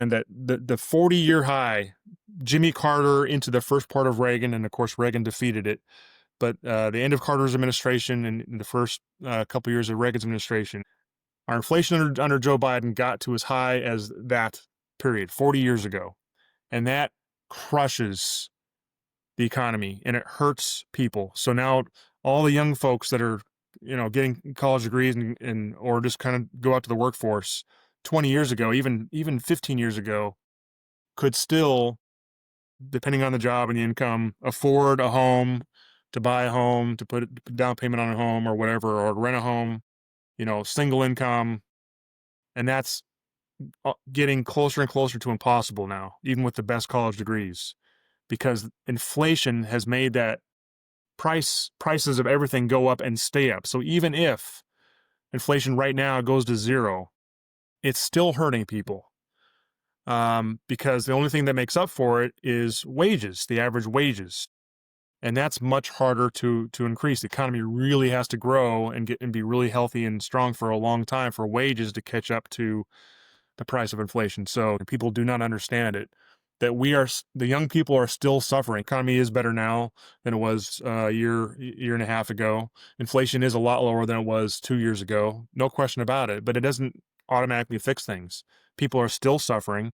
and that the 40-year high, Jimmy Carter into the first part of Reagan, and of course Reagan defeated it, but the end of Carter's administration and the first couple years of Reagan's administration, our inflation under Joe Biden got to as high as that period 40 years ago. And that crushes the economy and it hurts people. So now all the young folks that are, getting college degrees and or just kind of go out to the workforce 20 years ago, even 15 years ago, could still, depending on the job and the income, afford a home, to buy a home, to put a down payment on a home or whatever, or rent a home, single income. And that's getting closer and closer to impossible now, even with the best college degrees, because inflation has made that prices of everything go up and stay up. So even if inflation right now goes to zero, it's still hurting people, because the only thing that makes up for it is wages, the average wages. And that's much harder to increase. The economy really has to grow and be really healthy and strong for a long time for wages to catch up to the price of inflation. So people do not understand it, that the young people are still suffering. Economy is better now than it was a year and a half ago. Inflation is a lot lower than it was 2 years ago. No question about it, but it doesn't automatically fix things. People are still suffering.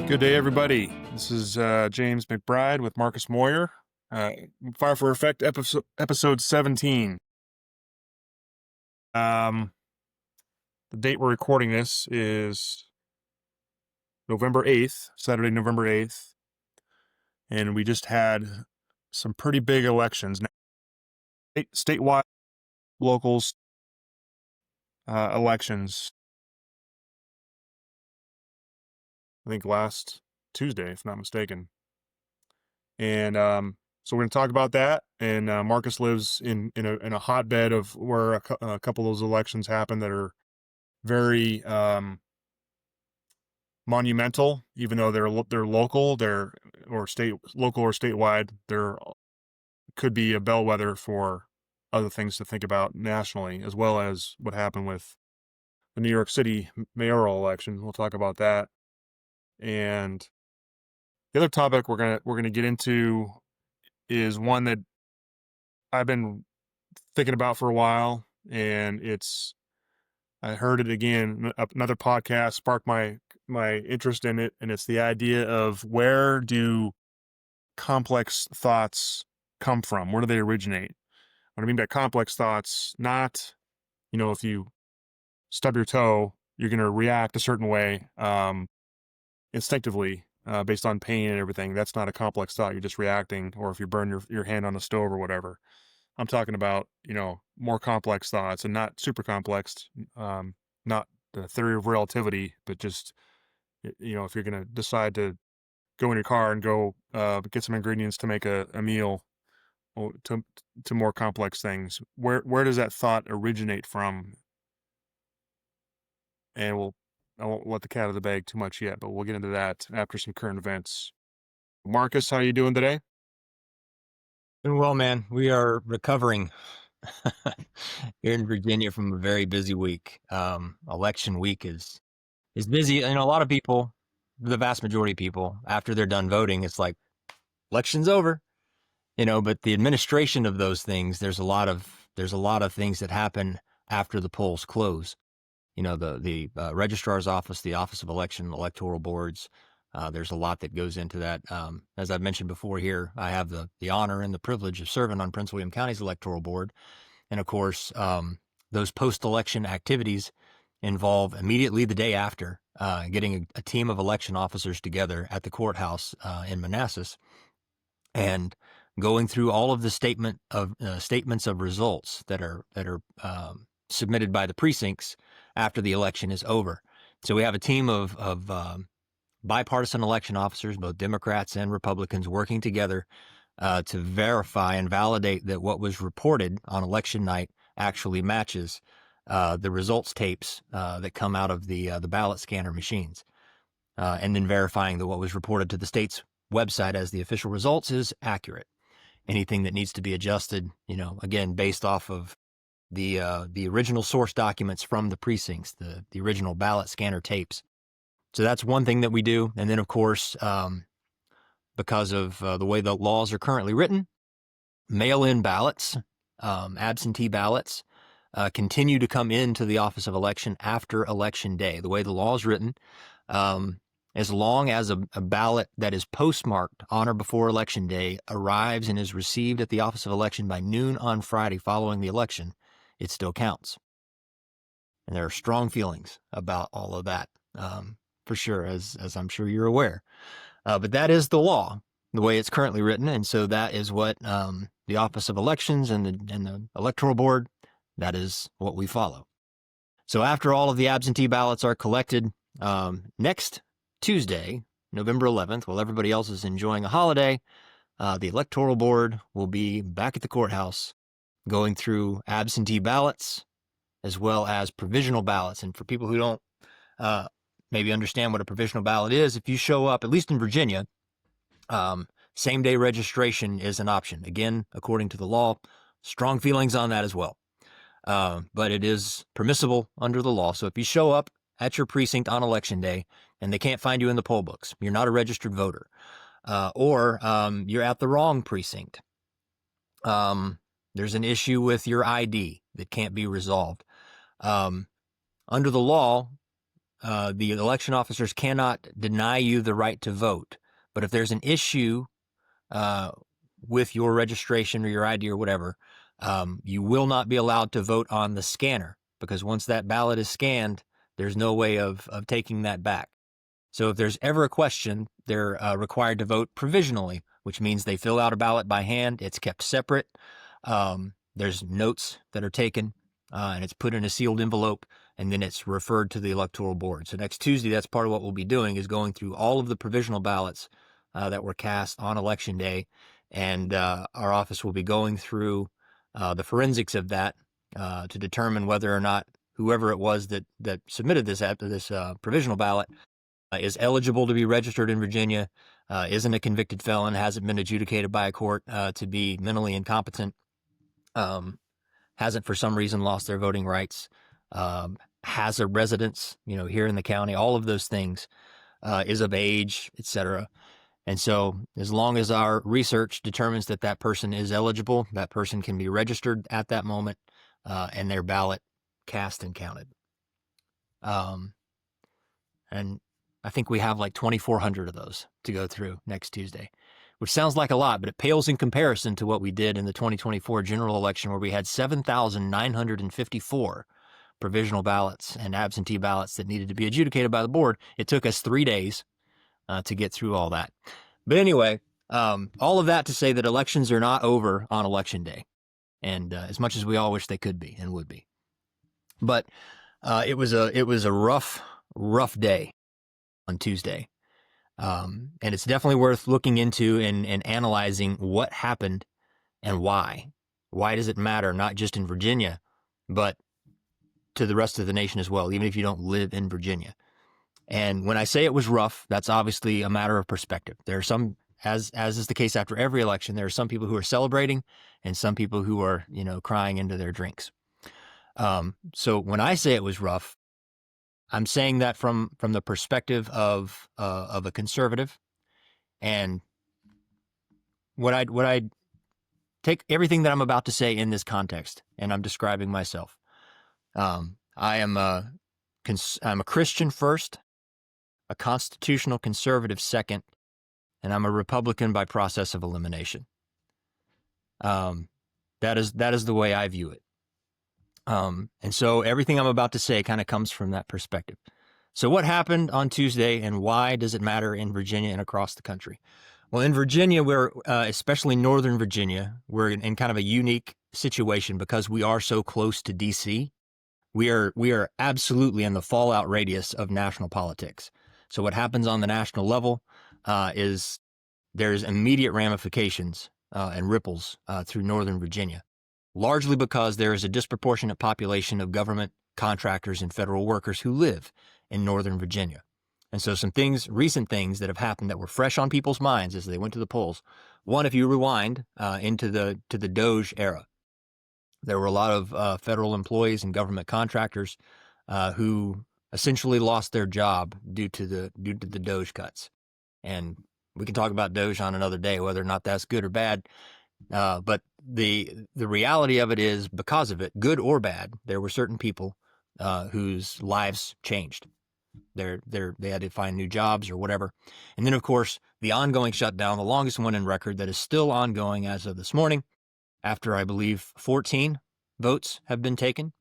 Good day, everybody. This is James McBride with Marcus Moyer. Fire for Effect, episode 17. The date we're recording this is November 8th, Saturday, November 8th. And we just had some pretty big elections. Statewide, locals, elections. I think last Tuesday, if not mistaken. And so we're going to talk about that. And Marcus lives in a hotbed of where a couple of those elections happen that are very monumental, even though they're local, local or statewide. There could be a bellwether for other things to think about nationally, as well as what happened with the New York City mayoral election. We'll talk about that. And the other topic we're gonna get into is one that I've been thinking about for a while, and I heard it again. Another podcast sparked my interest in it, and it's the idea of, where do complex thoughts come from? Where do they originate? What I mean by complex thoughts, not, if you stub your toe, you're going to react a certain way instinctively based on pain and everything. That's not a complex thought. You're just reacting. Or if you burn your hand on the stove or whatever. I'm talking about, more complex thoughts, and not super complex, not the theory of relativity, but just, if you're going to decide to go in your car and go get some ingredients to make a meal, to more complex things. Where does that thought originate from? And I won't let the cat out of the bag too much yet, but we'll get into that after some current events. Marcus, how are you doing today? Doing well, man. We are recovering here in Virginia from a very busy week. Election week is busy. A lot of people, the vast majority of people, after they're done voting, it's like, election's over. But the administration of those things, there's a lot of things that happen after the polls close. The registrar's office, the Office of Election, electoral boards. There's a lot that goes into that. As I've mentioned before here, I have the honor and the privilege of serving on Prince William County's electoral board. And of course, those post-election activities involve immediately the day after getting a team of election officers together at the courthouse in Manassas and going through all of the statements of results that are submitted by the precincts after the election is over. So we have a team of bipartisan election officers, both Democrats and Republicans, working together to verify and validate that what was reported on election night actually matches the results tapes that come out of the ballot scanner machines, and then verifying that what was reported to the state's website as the official results is accurate. Anything that needs to be adjusted, again, based off of the original source documents from the precincts, the original ballot scanner tapes. So that's one thing that we do. And then, of course, because of the way the laws are currently written, mail-in ballots, absentee ballots, continue to come into the Office of Election after Election Day. The way the law is written, as long as a ballot that is postmarked on or before Election Day arrives and is received at the Office of Election by noon on Friday following the election, it still counts. And there are strong feelings about all of that, for sure, as I'm sure you're aware. But that is the law, the way it's currently written, and so that is what the Office of Elections and the Electoral Board, that is what we follow. So after all of the absentee ballots are collected, next Tuesday, November 11th, while everybody else is enjoying a holiday, the Electoral Board will be back at the courthouse going through absentee ballots as well as provisional ballots. And for people who don't maybe understand what a provisional ballot is, if you show up, at least in Virginia, same-day registration is an option. Again, according to the law, strong feelings on that as well. But it is permissible under the law. So if you show up at your precinct on Election Day and they can't find you in the poll books, you're not a registered voter, or you're at the wrong precinct, there's an issue with your ID that can't be resolved. Under the law, the election officers cannot deny you the right to vote. But if there's an issue with your registration or your ID or whatever, you will not be allowed to vote on the scanner, because once that ballot is scanned, there's no way of taking that back. So if there's ever a question, they're required to vote provisionally, which means they fill out a ballot by hand. It's kept separate. There's notes that are taken, and it's put in a sealed envelope, and then it's referred to the Electoral Board. So next Tuesday, that's part of what we'll be doing, is going through all of the provisional ballots that were cast on Election Day, and our office will be going through the forensics of that to determine whether or not whoever it was that submitted this provisional ballot is eligible to be registered in Virginia, isn't a convicted felon, hasn't been adjudicated by a court to be mentally incompetent, hasn't for some reason lost their voting rights, has a residence, here in the county, all of those things, is of age, etc. And so as long as our research determines that that person is eligible, that person can be registered at that moment, and their ballot cast and counted. And I think we have like 2,400 of those to go through next Tuesday, which sounds like a lot, but it pales in comparison to what we did in the 2024 general election, where we had 7,954 provisional ballots and absentee ballots that needed to be adjudicated by the board. It took us 3 days to get through all that. But anyway, all of that to say that elections are not over on Election Day, and as much as we all wish they could be and would be. But it was a rough day on Tuesday. And it's definitely worth looking into and analyzing what happened and why. Why does it matter, not just in Virginia, but to the rest of the nation as well, even if you don't live in Virginia? And when I say it was rough, that's obviously a matter of perspective. There are some, as is the case after every election, there are some people who are celebrating and some people who are, crying into their drinks. So when I say it was rough, I'm saying that from the perspective of a conservative, and what I take everything that I'm about to say in this context, and I'm describing myself. I'm a Christian first, a constitutional conservative second, and I'm a Republican by process of elimination. That is the way I view it. And so everything I'm about to say kind of comes from that perspective. So what happened on Tuesday, and why does it matter in Virginia and across the country? Well, in Virginia, we're especially Northern Virginia, we're in kind of a unique situation because we are so close to D.C. We are absolutely in the fallout radius of national politics. So what happens on the national level is there's immediate ramifications and ripples through Northern Virginia, largely because there is a disproportionate population of government contractors and federal workers who live in Northern Virginia. And so some things, recent things that have happened that were fresh on people's minds as they went to the polls. One, if you rewind into the Doge era, there were a lot of federal employees and government contractors who essentially lost their job due to the Doge cuts. And we can talk about Doge on another day, whether or not that's good or bad. But the reality of it is, because of it, good or bad, there were certain people whose lives changed. They had to find new jobs or whatever. And then, of course, the ongoing shutdown, the longest one in record that is still ongoing as of this morning, after I believe 14 votes have been taken,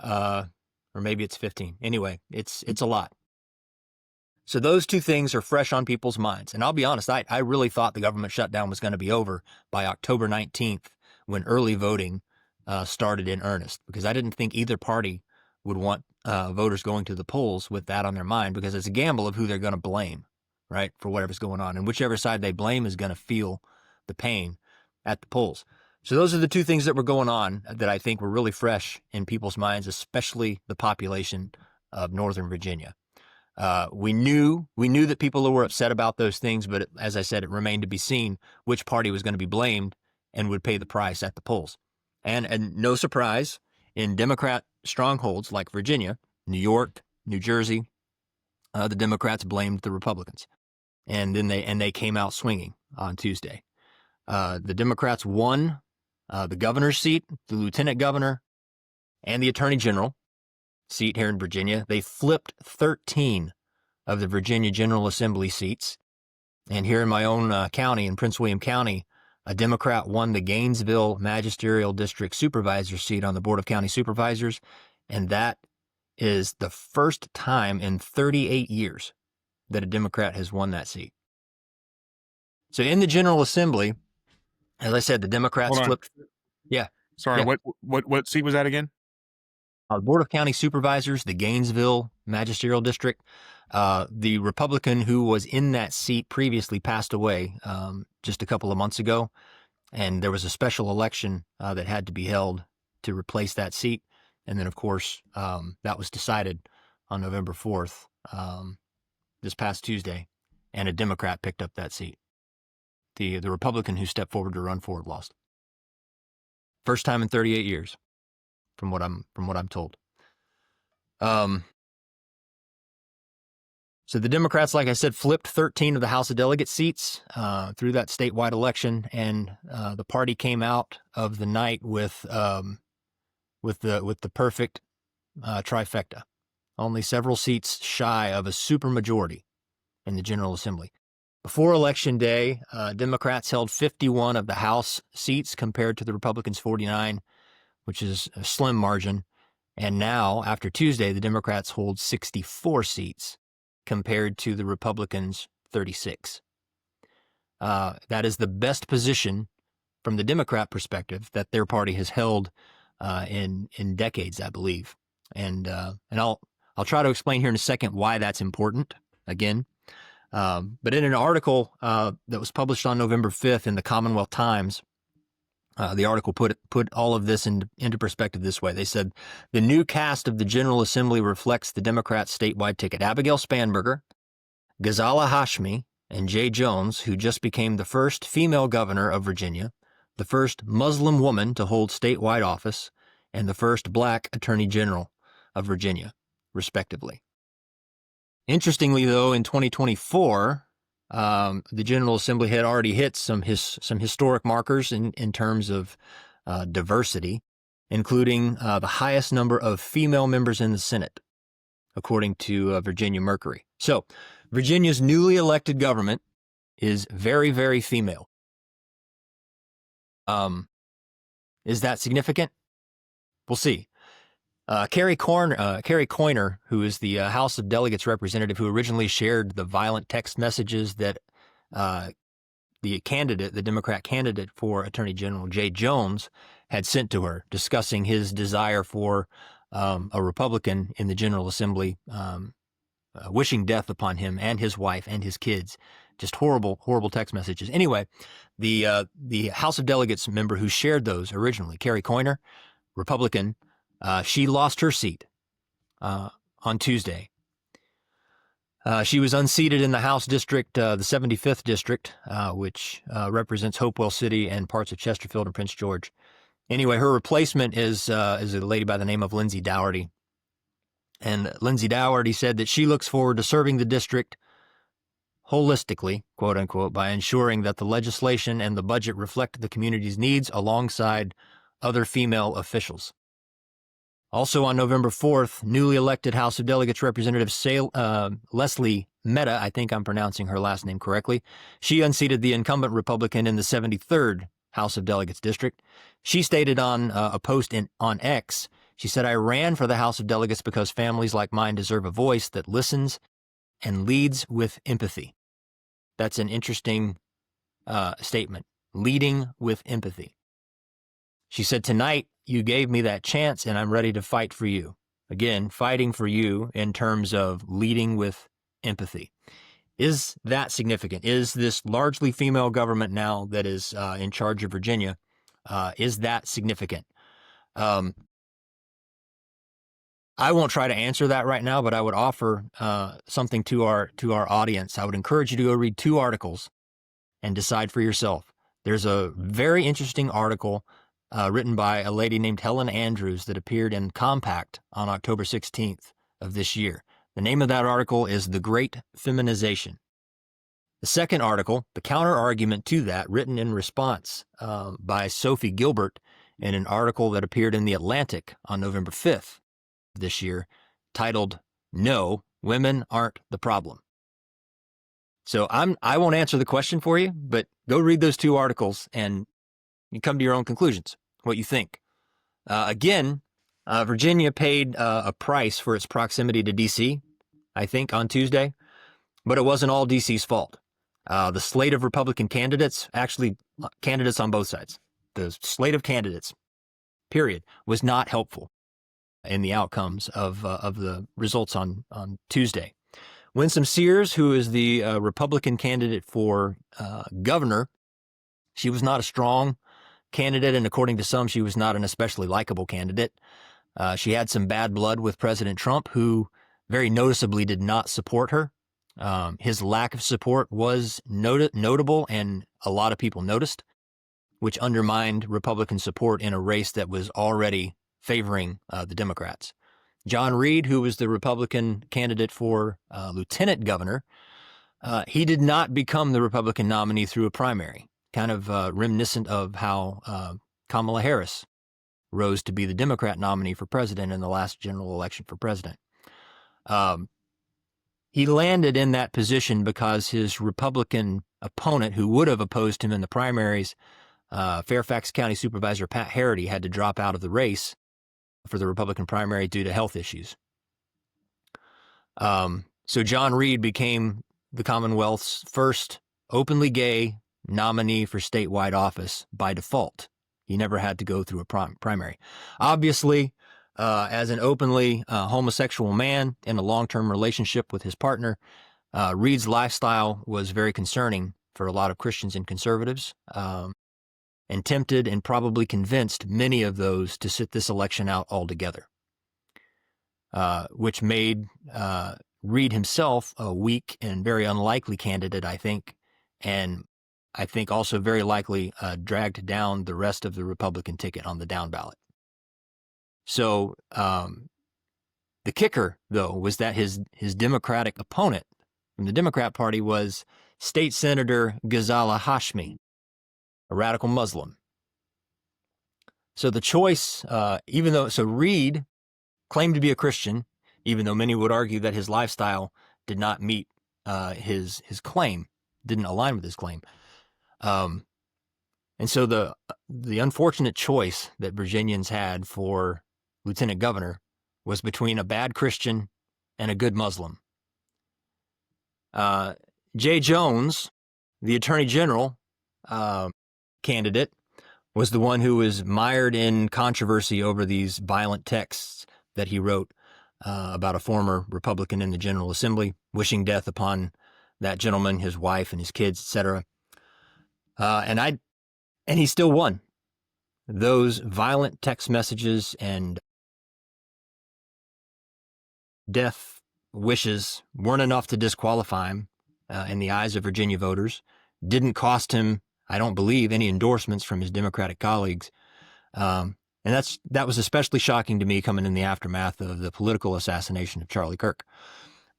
or maybe it's 15. Anyway, it's a lot. So those two things are fresh on people's minds. And I'll be honest, I really thought the government shutdown was going to be over by October 19th when early voting started in earnest, because I didn't think either party would want voters going to the polls with that on their mind, because it's a gamble of who they're going to blame, right, for whatever's going on. And whichever side they blame is going to feel the pain at the polls. So those are the two things that were going on that I think were really fresh in people's minds, especially the population of Northern Virginia. We knew that people were upset about those things, but as I said, it remained to be seen which party was going to be blamed and would pay the price at the polls. And no surprise, in Democrat strongholds like Virginia, New York, New Jersey, the Democrats blamed the Republicans, and then they came out swinging on Tuesday. The Democrats won the governor's seat, the lieutenant governor, and the attorney general seat here in Virginia. They flipped 13 of the Virginia General Assembly seats. And here in my own county, in Prince William County, a Democrat won the Gainesville Magisterial District Supervisor seat on the Board of County Supervisors. And that is the first time in 38 years that a Democrat has won that seat. So in the General Assembly, as I said, the Democrats flipped. Yeah. Sorry, yeah. What seat was that again? Board of County Supervisors, the Gainesville Magisterial District. The Republican who was in that seat previously passed away just a couple of months ago, and there was a special election that had to be held to replace that seat. And then, of course, that was decided on November 4th, this past Tuesday, and a Democrat picked up that seat. The Republican who stepped forward to run for it lost. First time in 38 years, from what I'm told. So the Democrats, like I said, flipped 13 of the House of Delegates seats through that statewide election, and the party came out of the night with the perfect trifecta, only several seats shy of a supermajority in the General Assembly. Before Election Day, Democrats held 51 of the House seats compared to the Republicans' 49, which is a slim margin. And now, after Tuesday, the Democrats hold 64 seats compared to the Republicans' 36. That is the best position from the Democrat perspective that their party has held in decades, I believe. And I'll try to explain here in a second why that's important again. But in an article that was published on November 5th in the Commonwealth Times, the article put all of this into perspective this way. They said, the new cast of the General Assembly reflects the Democrats' statewide ticket. Abigail Spanberger, Ghazala Hashmi, and Jay Jones, who just became the first female governor of Virginia, the first Muslim woman to hold statewide office, and the first black attorney general of Virginia, respectively. Interestingly, though, in 2024, the General Assembly had already hit some historic markers in terms of diversity, including the highest number of female members in the Senate, according to Virginia Mercury. So Virginia's newly elected government is very, very female. Is that significant? We'll see. Carrie Coyner, who is the House of Delegates representative who originally shared the violent text messages that the Democrat candidate for Attorney General, Jay Jones, had sent to her, discussing his desire for a Republican in the General Assembly, wishing death upon him and his wife and his kids. Just horrible, horrible text messages. Anyway, the House of Delegates member who shared those originally, Carrie Coyner, Republican, she lost her seat on Tuesday. She was unseated in the House district, the 75th district, which represents Hopewell City and parts of Chesterfield and Prince George. Anyway, her replacement is a lady by the name of Lindsay Dougherty. And Lindsay Dougherty said that she looks forward to serving the district holistically, quote unquote, by ensuring that the legislation and the budget reflect the community's needs alongside other female officials. Also on November 4th, newly elected House of Delegates Representative Leslie Mehta, I think I'm pronouncing her last name correctly, she unseated the incumbent Republican in the 73rd House of Delegates district. She stated on a post on X, she said, "I ran for the House of Delegates because families like mine deserve a voice that listens and leads with empathy." That's an interesting statement, leading with empathy. She said, "Tonight, you gave me that chance, and I'm ready to fight for you." Again, fighting for you in terms of leading with empathy. Is that significant? Is this largely female government now that is in charge of Virginia, is that significant? I won't try to answer that right now, but I would offer something to our audience. I would encourage you to go read 2 articles and decide for yourself. There's a very interesting article written by a lady named Helen Andrews that appeared in Compact on October 16th of this year. The name of that article is The Great Feminization. The second article, the counter-argument to that, written in response by Sophie Gilbert in an article that appeared in The Atlantic on November 5th of this year, titled, "No, Women Aren't the Problem." So I won't answer the question for you, but go read those 2 articles and you come to your own conclusions, what you think. Again, Virginia paid a price for its proximity to D.C., I think, on Tuesday, but it wasn't all D.C.'s fault. The slate of Republican candidates, actually candidates on both sides, the slate of candidates, period, was not helpful in the outcomes of the results on Tuesday. Winsome Sears, who is the Republican candidate for governor, she was not a strong candidate, and according to some, she was not an especially likable candidate. She had some bad blood with President Trump, who very noticeably did not support her. His lack of support was notable, and a lot of people noticed, which undermined Republican support in a race that was already favoring the Democrats. John Reed, who was the Republican candidate for lieutenant governor, he did not become the Republican nominee through a primary, kind of reminiscent of how Kamala Harris rose to be the Democrat nominee for president in the last general election for president. He landed in that position because his Republican opponent, who would have opposed him in the primaries, Fairfax County Supervisor Pat Harity, had to drop out of the race for the Republican primary due to health issues. So John Reed became the Commonwealth's first openly gay nominee for statewide office by default. He never had to go through a primary. Obviously, as an openly homosexual man in a long-term relationship with his partner, Reed's lifestyle was very concerning for a lot of Christians and conservatives, and tempted and probably convinced many of those to sit this election out altogether, which made Reed himself a weak and very unlikely candidate, I think, and I think also very likely dragged down the rest of the Republican ticket on the down ballot. So the kicker, though, was that his Democratic opponent from the Democrat Party was State Senator Ghazala Hashmi, a radical Muslim. So the choice, Reed claimed to be a Christian, even though many would argue that his lifestyle did not meet his claim, didn't align with his claim. And so the unfortunate choice that Virginians had for lieutenant governor was between a bad Christian and a good Muslim. Jay Jones, the attorney general candidate, was the one who was mired in controversy over these violent texts that he wrote about a former Republican in the General Assembly, wishing death upon that gentleman, his wife, and his kids, etc. And he still won. Those violent text messages and death wishes weren't enough to disqualify him in the eyes of Virginia voters. Didn't cost him, I don't believe, any endorsements from his Democratic colleagues. And that was especially shocking to me coming in the aftermath of the political assassination of Charlie Kirk.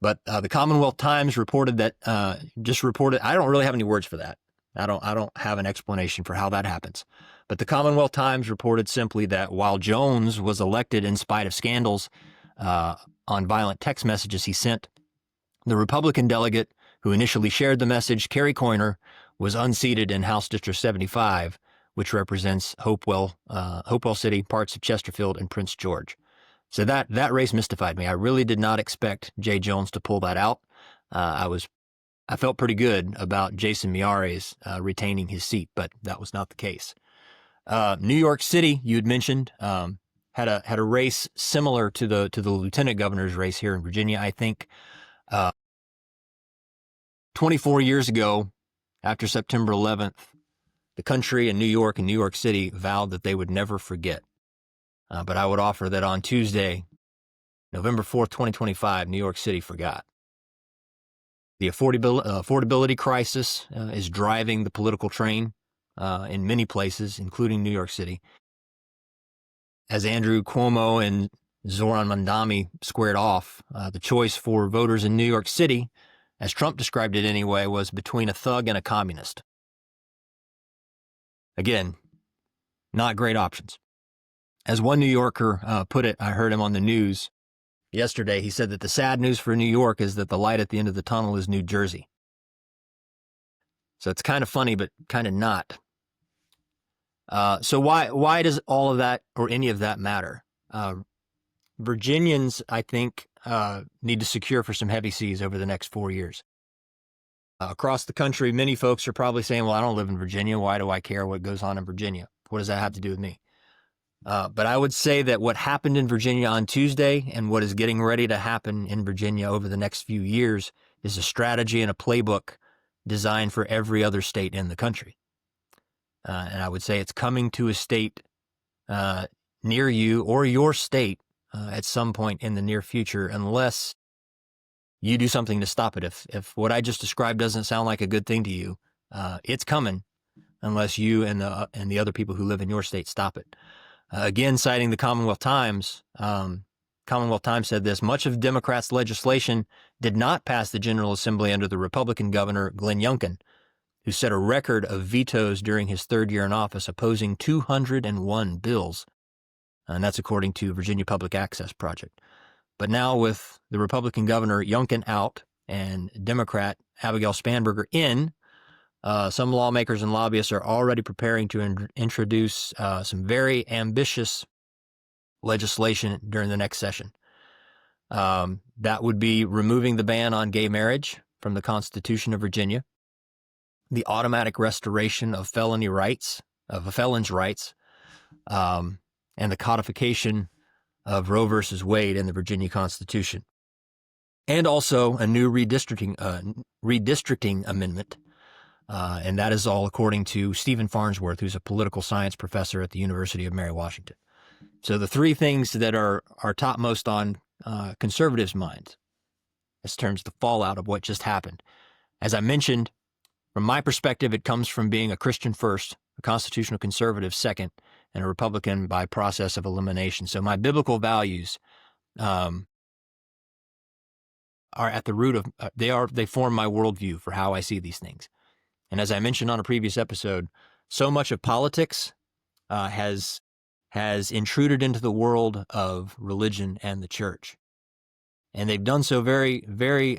But the Commonwealth Times reported that, I don't really have any words for that. I don't have an explanation for how that happens. But the Commonwealth Times reported simply that while Jones was elected in spite of scandals on violent text messages he sent, the Republican delegate who initially shared the message, Kerry Coyner, was unseated in House District 75, which represents Hopewell City, parts of Chesterfield, and Prince George. So that race mystified me. I really did not expect Jay Jones to pull that out. I felt pretty good about Jason Miyares retaining his seat, but that was not the case. New York City, you had mentioned, had a race similar to the lieutenant governor's race here in Virginia. I think 24 years ago, after September 11th, the country and New York City vowed that they would never forget. But I would offer that on Tuesday, November 4th, 2025, New York City forgot. The affordability crisis is driving the political train in many places, including New York City. As Andrew Cuomo and Zoran Mandami squared off, the choice for voters in New York City, as Trump described it anyway, was between a thug and a communist. Again, not great options. As one New Yorker put it, I heard him on the news yesterday. He said that the sad news for New York is that the light at the end of the tunnel is New Jersey. So it's kind of funny, but kind of not. So why does all of that or any of that matter? Virginians, I think, need to secure for some heavy seas over the next 4 years. Across the country, many folks are probably saying, well, I don't live in Virginia. Why do I care what goes on in Virginia? What does that have to do with me? But I would say that what happened in Virginia on Tuesday and what is getting ready to happen in Virginia over the next few years is a strategy and a playbook designed for every other state in the country. And I would say it's coming to a state near you or your state at some point in the near future, unless you do something to stop it. If what I just described doesn't sound like a good thing to you, it's coming unless you and the other people who live in your state stop it. Again, citing the Commonwealth Times, Commonwealth Times said this: much of Democrats' legislation did not pass the General Assembly under the Republican governor, Glenn Youngkin, who set a record of vetoes during his third year in office, opposing 201 bills. And that's according to Virginia Public Access Project. But now with the Republican governor Youngkin out and Democrat Abigail Spanberger in, some lawmakers and lobbyists are already preparing to introduce some very ambitious legislation during the next session. That would be removing the ban on gay marriage from the Constitution of Virginia, the automatic restoration of felon's rights, and the codification of Roe versus Wade in the Virginia Constitution, and also a new redistricting amendment. And that is all according to Stephen Farnsworth, who's a political science professor at the University of Mary Washington. So the three things that are topmost on conservatives' minds as terms of the fallout of what just happened. As I mentioned, from my perspective, it comes from being a Christian first, a constitutional conservative second, and a Republican by process of elimination. So my biblical values are at the root of, they form my worldview for how I see these things. And as I mentioned on a previous episode, so much of politics has intruded into the world of religion and the church. And they've done so very, very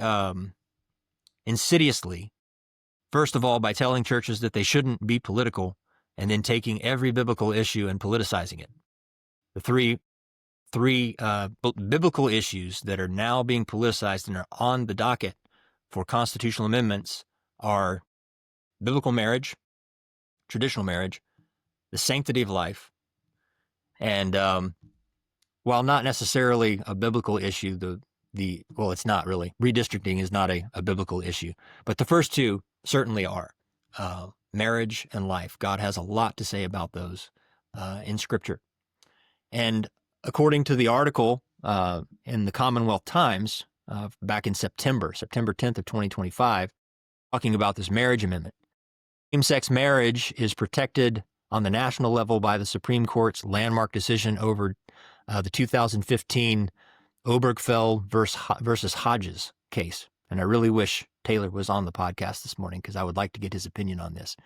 insidiously. First of all, by telling churches that they shouldn't be political, and then taking every biblical issue and politicizing it. The three biblical issues that are now being politicized and are on the docket for constitutional amendments are biblical marriage, traditional marriage, the sanctity of life, and while not necessarily a biblical issue, well, it's not really. Redistricting is not a biblical issue, but the first two certainly are. Marriage and life. God has a lot to say about those in Scripture. And according to the article in the Commonwealth Times back in September 10th of 2025, talking about this marriage amendment, same-sex marriage is protected on the national level by the Supreme Court's landmark decision over the 2015 Obergefell versus Hodges case. And I really wish Taylor was on the podcast this morning because I would like to get his opinion on this.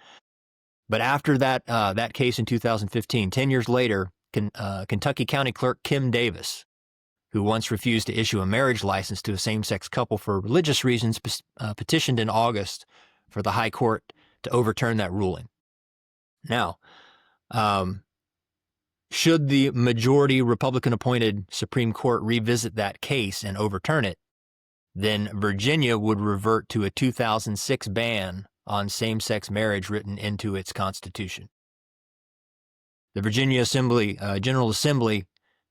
But after that case in 2015, 10 years later, Kentucky County Clerk Kim Davis, who once refused to issue a marriage license to a same-sex couple for religious reasons, petitioned in August for the High Court to overturn that ruling. Now, should the majority Republican-appointed Supreme Court revisit that case and overturn it, then Virginia would revert to a 2006 ban on same-sex marriage written into its constitution. The Virginia General Assembly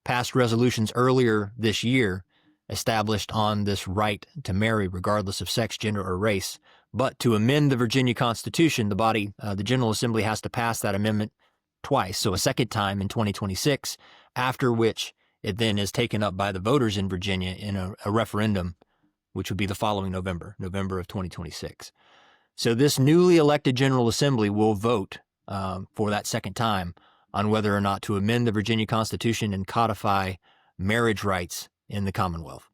passed resolutions earlier this year established on this right to marry regardless of sex, gender, or race. But to amend the Virginia Constitution, the General Assembly has to pass that amendment twice, so a second time in 2026, after which it then is taken up by the voters in Virginia in a referendum, which would be the following November of 2026. So this newly elected General Assembly will vote for that second time on whether or not to amend the Virginia Constitution and codify marriage rights in the Commonwealth,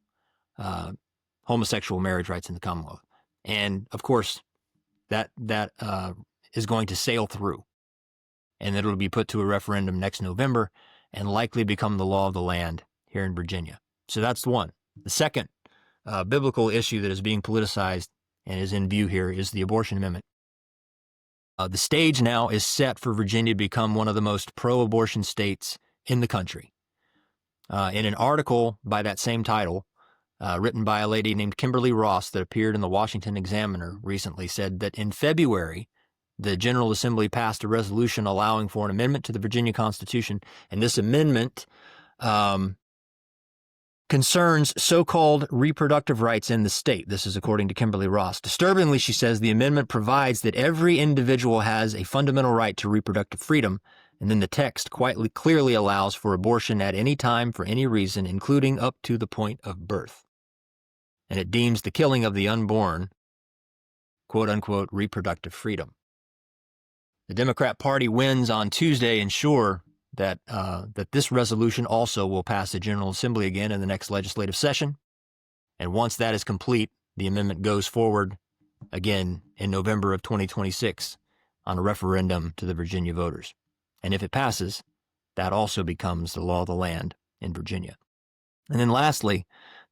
homosexual marriage rights in the Commonwealth. And of course, that is going to sail through, and it'll be put to a referendum next November and likely become the law of the land here in Virginia. So that's one. The second biblical issue that is being politicized and is in view here is the abortion amendment. The stage now is set for Virginia to become one of the most pro-abortion states in the country. In an article by that same title, written by a lady named Kimberly Ross that appeared in the Washington Examiner recently, said that in February, the General Assembly passed a resolution allowing for an amendment to the Virginia Constitution, and this amendment concerns so-called reproductive rights in the state. This is according to Kimberly Ross. Disturbingly, she says, the amendment provides that every individual has a fundamental right to reproductive freedom, and then the text quite clearly allows for abortion at any time for any reason, including up to the point of birth. And it deems the killing of the unborn, quote-unquote, reproductive freedom. The Democrat Party wins on Tuesday ensure that this resolution also will pass the General Assembly again in the next legislative session. And once that is complete, the amendment goes forward again in November of 2026 on a referendum to the Virginia voters. And if it passes, that also becomes the law of the land in Virginia. And then lastly,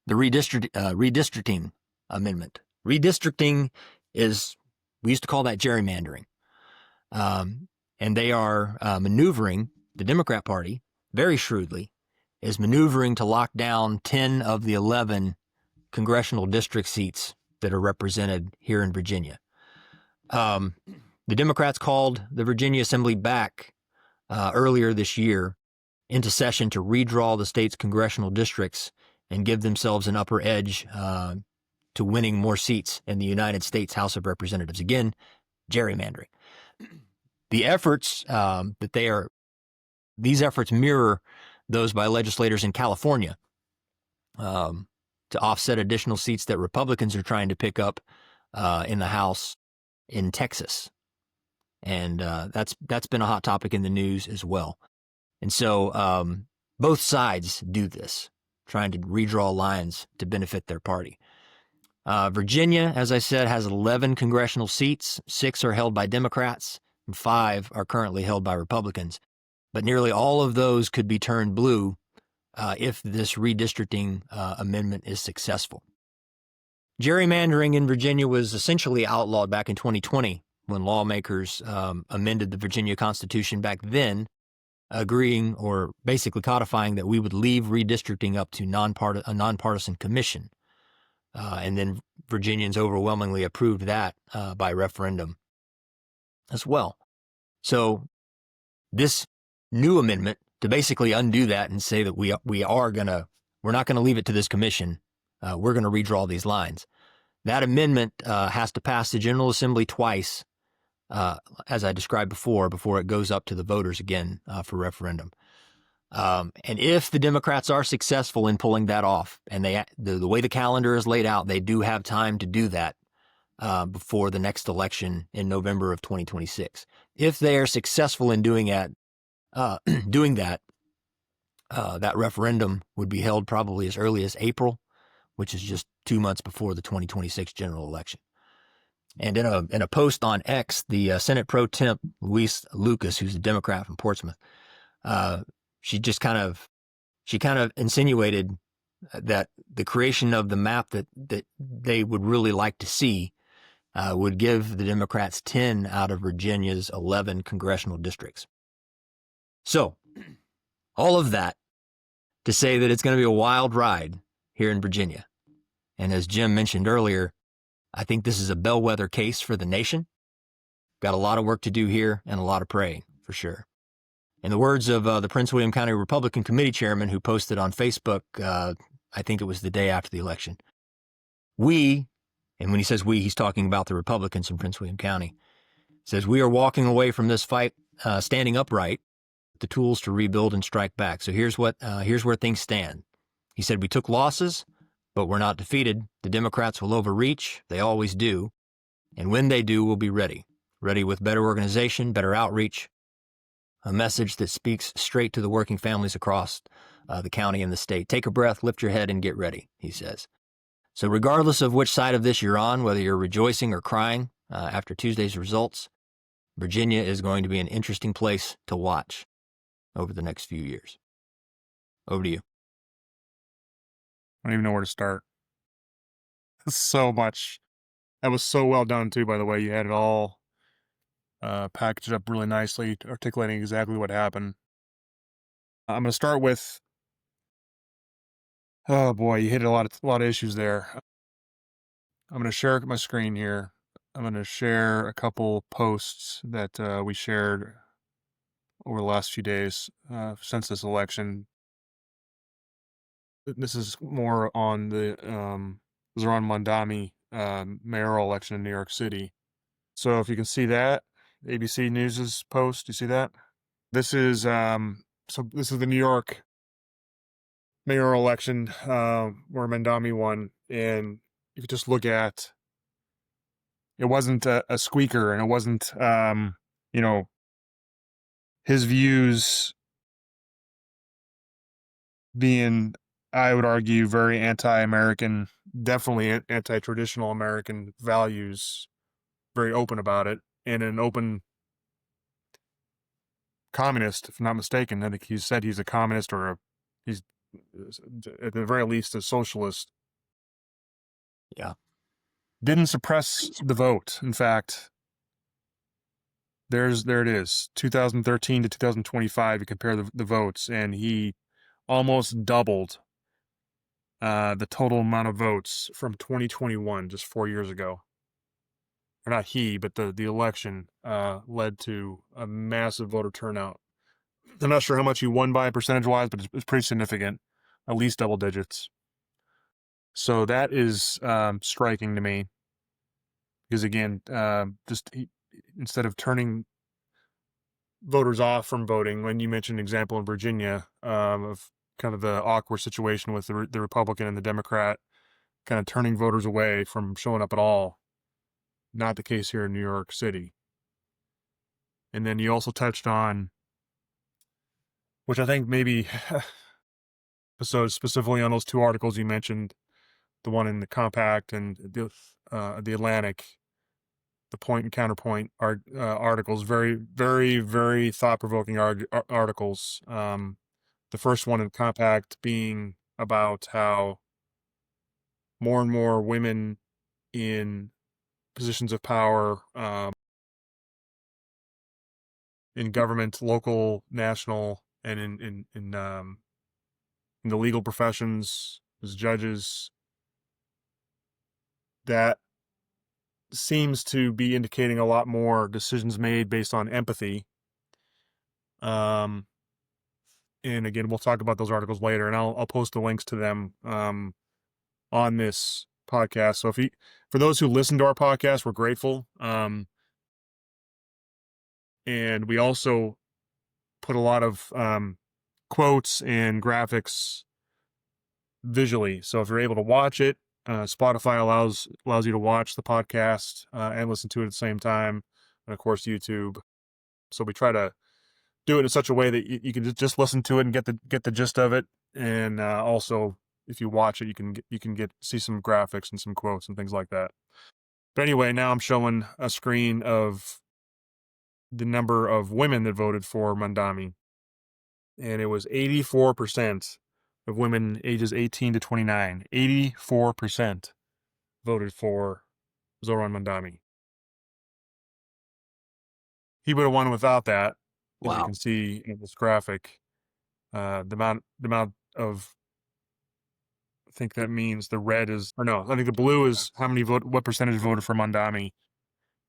the redistricting amendment. Redistricting is, we used to call that gerrymandering. And they are maneuvering, the Democrat Party, very shrewdly, is maneuvering to lock down 10 of the 11 congressional district seats that are represented here in Virginia. The Democrats called the Virginia Assembly back earlier this year into session to redraw the state's congressional districts and give themselves an upper edge to winning more seats in the United States House of Representatives. Again, gerrymandering. The efforts these efforts mirror those by legislators in California to offset additional seats that Republicans are trying to pick up in the House in Texas. And that's been a hot topic in the news as well. And so both sides do this, trying to redraw lines to benefit their party. Virginia, as I said, has 11 congressional seats. 6 are held by Democrats, and 5 are currently held by Republicans. But nearly all of those could be turned blue if this redistricting amendment is successful. Gerrymandering in Virginia was essentially outlawed back in 2020 when lawmakers amended the Virginia Constitution back then, agreeing or basically codifying that we would leave redistricting up to a nonpartisan commission. And then Virginians overwhelmingly approved that by referendum as well. So this new amendment to basically undo that and say that we're not gonna leave it to this commission. We're gonna redraw these lines. That amendment has to pass the General Assembly twice, as I described before it goes up to the voters again for referendum. And if the Democrats are successful in pulling that off, and the way the calendar is laid out, they do have time to do that before the next election in November of 2026. If they are successful in doing that, that referendum would be held probably as early as April, which is just 2 months before the 2026 general election. And in a post on X, the Senate Pro Temp Louise Lucas, who's a Democrat from Portsmouth, she kind of insinuated that the creation of the map that they would really like to see would give the Democrats 10 out of Virginia's 11 congressional districts. So, all of that to say that it's going to be a wild ride here in Virginia. And as Jim mentioned earlier, I think this is a bellwether case for the nation. Got a lot of work to do here and a lot of praying, for sure. In the words of the Prince William County Republican Committee chairman who posted on Facebook, I think it was the day after the election, and when he says we, he's talking about the Republicans in Prince William County, says, we are walking away from this fight standing upright, with the tools to rebuild and strike back. So here's where things stand. He said, we took losses, but we're not defeated. The Democrats will overreach. They always do. And when they do, we'll be ready with better organization, better outreach, a message that speaks straight to the working families across the county and the state. Take a breath, lift your head, and get ready, he says. So regardless of which side of this you're on, whether you're rejoicing or crying after Tuesday's results, Virginia is going to be an interesting place to watch over the next few years. Over to you. I don't even know where to start. So much. That was so well done, too, by the way. You had it all packaged up really nicely, articulating exactly what happened. I'm going to start with, oh boy, you hit a lot of issues there. I'm going to share my screen here. I'm going to share a couple posts that we shared over the last few days since this election. This is more on the Zoran Mondani mayoral election in New York City. So if you can see that, ABC News's post, do you see that? This is this is the New York mayoral election where Mondani won, and if you just look at, it wasn't a squeaker, and it wasn't his views being, I would argue, very anti-American, definitely anti-traditional American values, very open about it, and an open communist, if I'm not mistaken. I think he said he's a communist, or he's at the very least a socialist. Yeah. Didn't suppress the vote. In fact, there it is. 2013 to 2025, you compare the votes, and he almost doubled the total amount of votes from 2021, just 4 years ago. Or not he, but the election led to a massive voter turnout. I'm not sure how much he won by percentage-wise, but it's pretty significant, at least double digits. So that is striking to me, because again, instead of turning voters off from voting, when you mentioned an example in Virginia of kind of the awkward situation with the Republican and the Democrat kind of turning voters away from showing up at all, not the case here in New York City. And then you also touched on, which I think maybe so specifically on those two articles you mentioned, the one in the Compact and the Atlantic, the point and counterpoint articles, very, very, very thought-provoking articles. The first one in the Compact being about how more and more women in positions of power in government, local, national, and in the legal professions as judges, that seems to be indicating a lot more decisions made based on empathy, And again, we'll talk about those articles later, and I'll post the links to them on this podcast. So for those who listen to our podcast, we're grateful. And we also put a lot of quotes and graphics visually. So if you're able to watch it, Spotify allows you to watch the podcast and listen to it at the same time, and of course YouTube. So we try to do it in such a way that you can just listen to it and get the gist of it, and also if you watch it, you can see some graphics and some quotes and things like that. But anyway, now I'm showing a screen of the number of women that voted for Mandami, and it was 84% of women ages 18 to 29. 84% voted for Zoran Mandami. He would have won without that. As you Wow. can see in this graphic, the amount of, I think that means the red is, or no, I think the blue is what percentage voted for Mandami,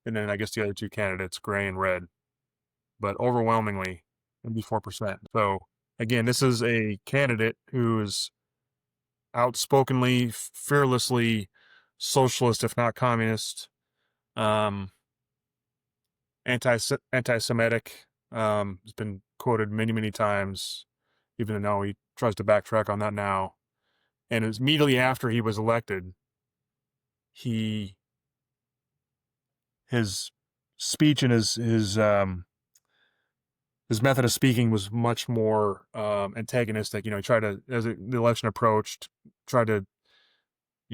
and then I guess the other two candidates, gray and red, but overwhelmingly 84%. So again, this is a candidate who is outspokenly, fearlessly socialist, if not communist, anti-Semitic. It's been quoted many, many times, even though he tries to backtrack on that now. And it was immediately after he was elected, his speech and his method of speaking was much more antagonistic. He tried to, as the election approached, tried to,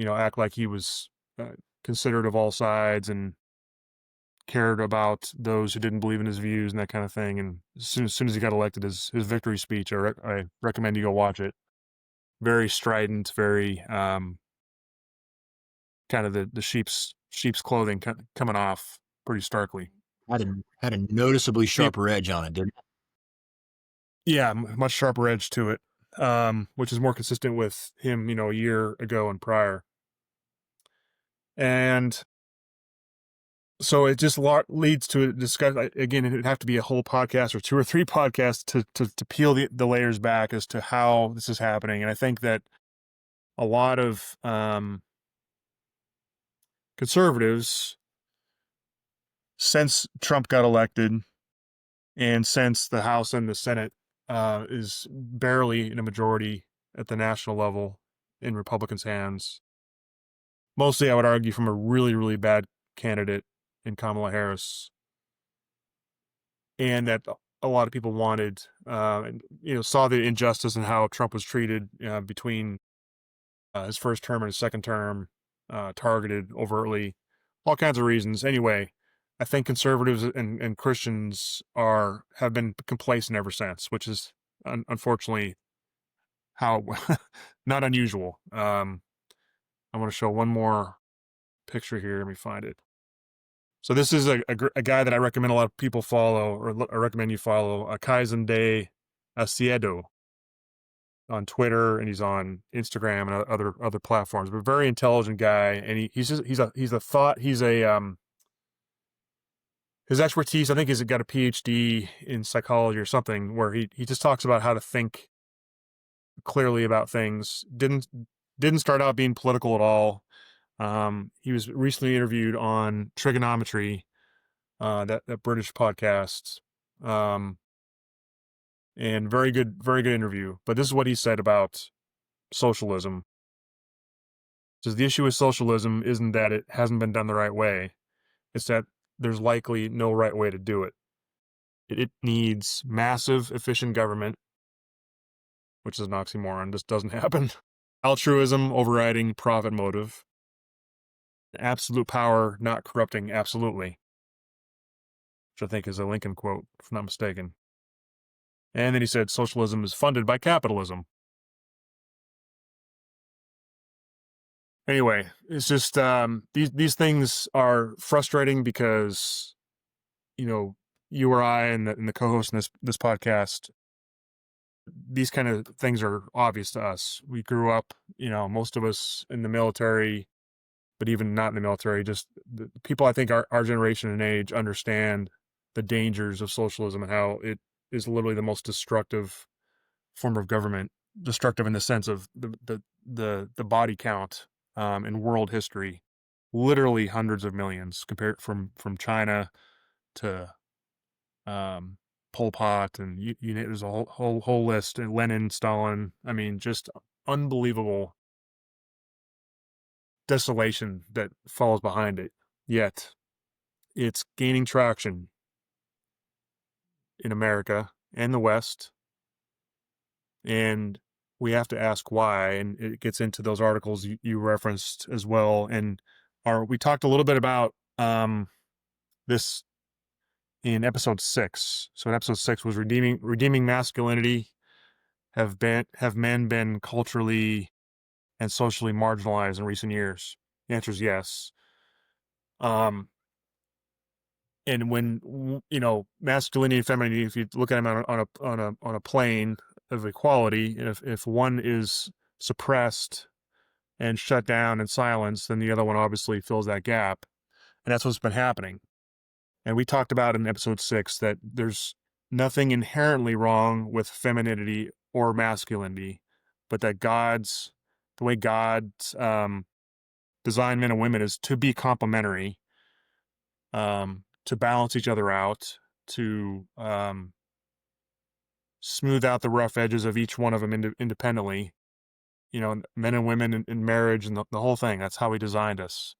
act like he was considerate of all sides and cared about those who didn't believe in his views and that kind of thing. And as soon as he got elected, his victory speech, I recommend you go watch it. Very strident, very kind of the sheep's clothing coming off pretty starkly. Had a noticeably sharper edge on it, didn't it? Yeah, much sharper edge to it, which is more consistent with him, a year ago and prior. And so it just leads to a discussion. Again, it'd have to be a whole podcast or 2 or 3 podcasts to peel the layers back as to how this is happening. And I think that a lot of conservatives, since Trump got elected and since the House and the Senate is barely in a majority at the national level in Republicans' hands, mostly I would argue from a really, really bad candidate in Kamala Harris, and that a lot of people wanted, and saw the injustice and how Trump was treated between his first term and his second term, targeted overtly, all kinds of reasons. Anyway, I think conservatives and Christians have been complacent ever since, which is unfortunately how not unusual. I want to show one more picture here. Let me find it. So this is a guy that I recommend a lot of people follow, or I recommend you follow, Kaizen de Asiedo on Twitter, and he's on Instagram and other platforms. But very intelligent guy, and he's his expertise, I think, he's got a PhD in psychology or something, where he just talks about how to think clearly about things. Didn't start out being political at all. He was recently interviewed on Trigonometry, that British podcast, and very good interview. But this is what he said about socialism. He says the issue with socialism isn't that it hasn't been done the right way; it's that there's likely no right way to do it. It needs massive, efficient government, which is an oxymoron. This doesn't happen. Altruism overriding profit motive. Absolute power not corrupting absolutely, which I think is a Lincoln quote, if I'm not mistaken. And then he said socialism is funded by capitalism. Anyway, it's just these things are frustrating because, you or I and the co-host in this podcast, these kind of things are obvious to us. We grew up, most of us in the military, but even not in the military, just the people I think our generation and age understand the dangers of socialism and how it is literally the most destructive form of government destructive in the sense of the body count in world history, literally hundreds of millions compared from China to Pol Pot, and there's a whole list, and Lenin, Stalin. I mean, just unbelievable desolation that falls behind it. Yet it's gaining traction in America and the West, and we have to ask why. And it gets into those articles you referenced as well. And we talked a little bit about this in episode 6. So in episode 6 was redeeming masculinity. Have men been culturally and socially marginalized in recent years? The answer is yes. And when masculinity and femininity, if you look at them on a plane of equality, if one is suppressed and shut down and silenced, then the other one obviously fills that gap, and that's what's been happening. And we talked about in episode 6 that there's nothing inherently wrong with femininity or masculinity, but that the way God's designed men and women is to be complementary, to balance each other out, to smooth out the rough edges of each one of them independently. Men and women in marriage and the whole thing. That's how he designed us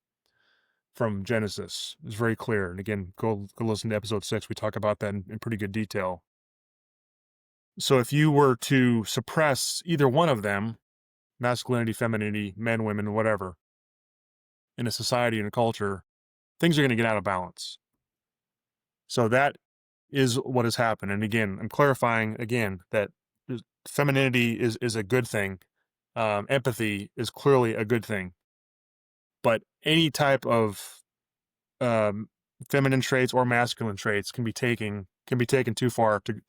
from Genesis. It's very clear. And again, go listen to episode 6. We talk about that in pretty good detail. So if you were to suppress either one of them, masculinity, femininity, men, women, whatever, in a society and a culture, things are going to get out of balance. So that is what has happened. And again, I'm clarifying again that femininity is a good thing. Empathy is clearly a good thing. But any type of feminine traits or masculine traits can be taken too far to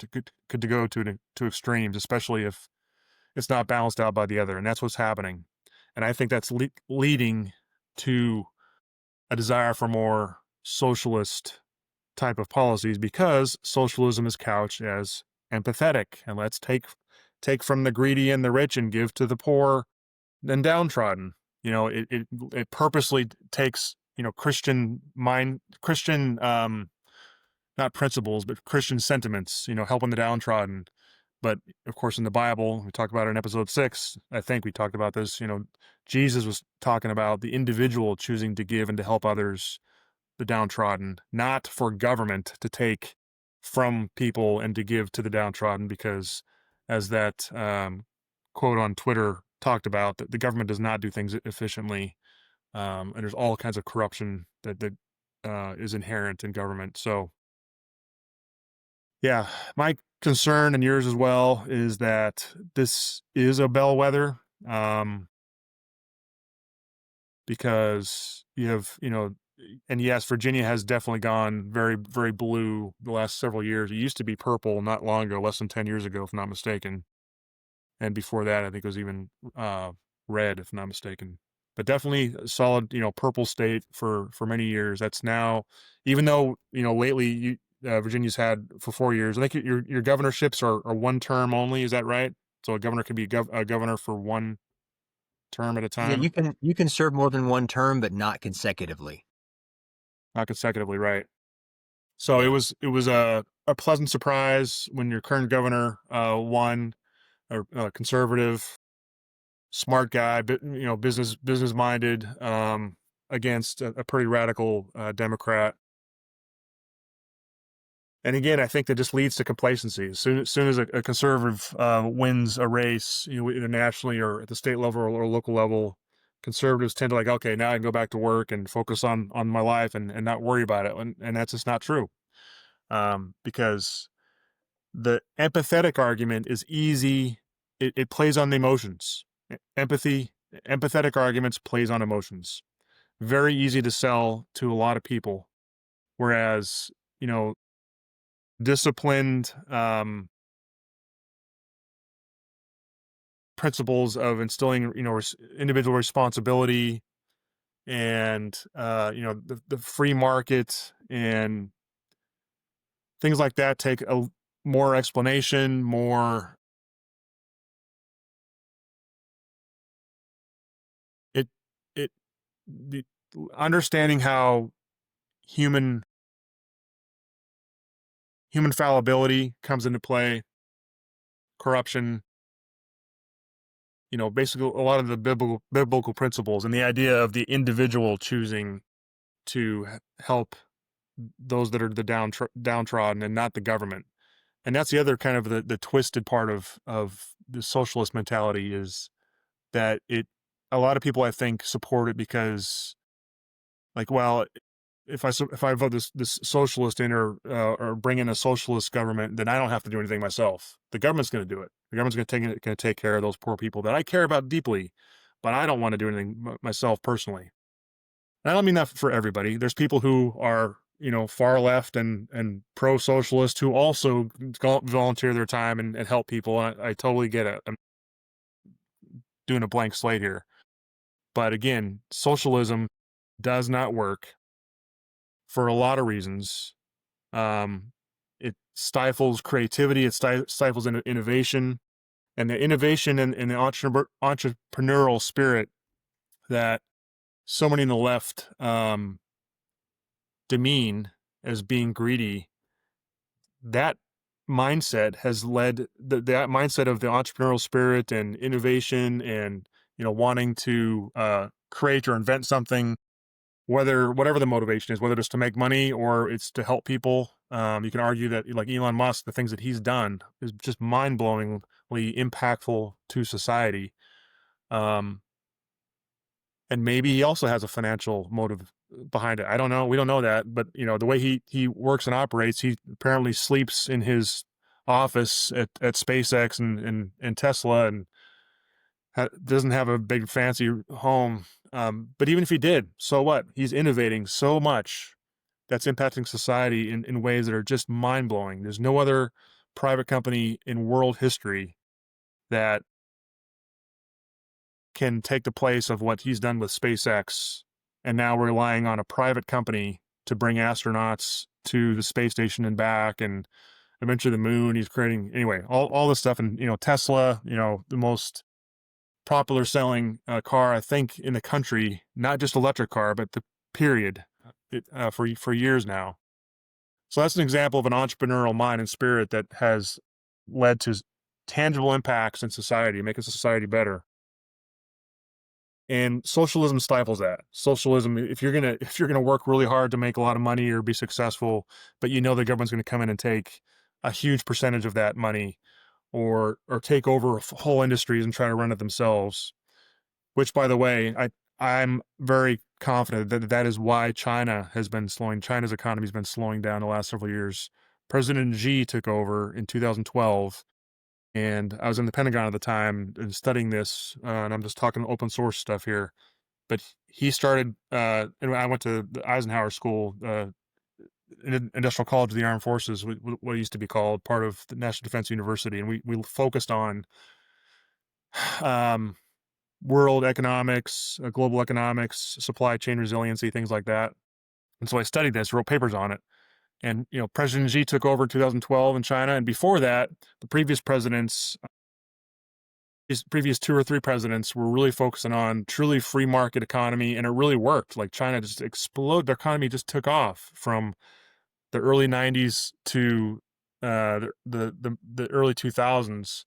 go to extremes, especially if it's not balanced out by the other. And that's what's happening. And I think that's leading to a desire for more socialist type of policies, because socialism is couched as empathetic, and let's take from the greedy and the rich and give to the poor and downtrodden. It purposely takes Christian not principles but Christian sentiments, helping the downtrodden. But of course in the Bible, we talked about it in episode 6, I think we talked about this, Jesus was talking about the individual choosing to give and to help others, the downtrodden, not for government to take from people and to give to the downtrodden, because as that quote on Twitter talked about, that the government does not do things efficiently, and there's all kinds of corruption that is inherent in government. So yeah, my concern, and yours as well, is that this is a bellwether, because you have, and yes, Virginia has definitely gone very, very blue the last several years. It used to be purple not long ago, less than 10 years ago, if I'm not mistaken. And before that, I think it was even red, if I'm not mistaken. But definitely a solid, purple state for many years. That's now, even though, lately Virginia's had for 4 years. I think your governorships are one term only. Is that right? So a governor can be a governor for one term at a Yeah, time? you can serve more than one term, but not consecutively. Not consecutively, right? So Yeah. it was a pleasant surprise when your current governor won, a conservative, smart guy, but business minded, against a pretty radical Democrat. And again, I think that just leads to complacency. As soon as a conservative wins a race, either nationally or at the state level or local level, conservatives tend to okay, now I can go back to work and focus on my life and not worry about it. And that's just not true. Because the empathetic argument is easy. It plays on the emotions. Empathetic arguments plays on emotions. Very easy to sell to a lot of people. Whereas, disciplined principles of instilling, individual responsibility and, the free market and things like that take more explanation, more it the understanding how human fallibility comes into play, corruption, basically a lot of the biblical principles and the idea of the individual choosing to help those that are the downtrodden and not the government. And that's the other kind of the twisted part of the socialist mentality is that a lot of people I think support it because, like, well, if I vote this socialist in or bring in a socialist government, then I don't have to do anything myself. The government's going to do it. The government's going to take care of those poor people that I care about deeply, but I don't want to do anything myself personally. And I don't mean that for everybody. There's people who are far left and pro socialist who also volunteer their time and help people. I totally get it. I'm doing a blank slate here, but again, socialism does not work for a lot of reasons. It stifles creativity, it stifles innovation, and the innovation and the entrepreneurial spirit that so many in the left demean as being greedy. That mindset has led that mindset of the entrepreneurial spirit and innovation and wanting to create or invent something, whatever the motivation is, whether it's to make money or it's to help people. You can argue that, like Elon Musk, the things that he's done is just mind-blowingly impactful to society. And maybe he also has a financial motive behind it. I don't know. We don't know that. But, the way he works and operates, he apparently sleeps in his office at SpaceX and Tesla and doesn't have a big fancy home. But even if he did, so what? He's innovating so much that's impacting society in ways that are just mind-blowing. There's no other private company in world history that can take the place of what he's done with SpaceX, and now we're relying on a private company to bring astronauts to the space station and back, and eventually the moon. He's creating, anyway, all this stuff. And, Tesla, the most popular selling car, I think, in the country, not just electric car, but the period, for years now. So that's an example of an entrepreneurial mind and spirit that has led to tangible impacts in society, making society better. And socialism stifles that. Socialism, if you're gonna work really hard to make a lot of money or be successful, but the government's going to come in and take a huge percentage of that money, or take over whole industries and try to run it themselves. Which, by the way, I'm very confident that is why China's economy has been slowing down the last several years. President Xi took over in 2012. And I was in the Pentagon at the time and studying this, and I'm just talking open source stuff here. But he started, and I went to the Eisenhower School, Industrial College of the Armed Forces, what it used to be called, part of the National Defense University. And we focused on world economics, global economics, supply chain resiliency, things like that. And so I studied this, wrote papers on it. And, President Xi took over in 2012 in China. And before that, the previous presidents, his previous 2 or 3 presidents, were really focusing on truly free market economy. And it really worked. Like, China just exploded. Their economy just took off from the early 90s to the early 2000s.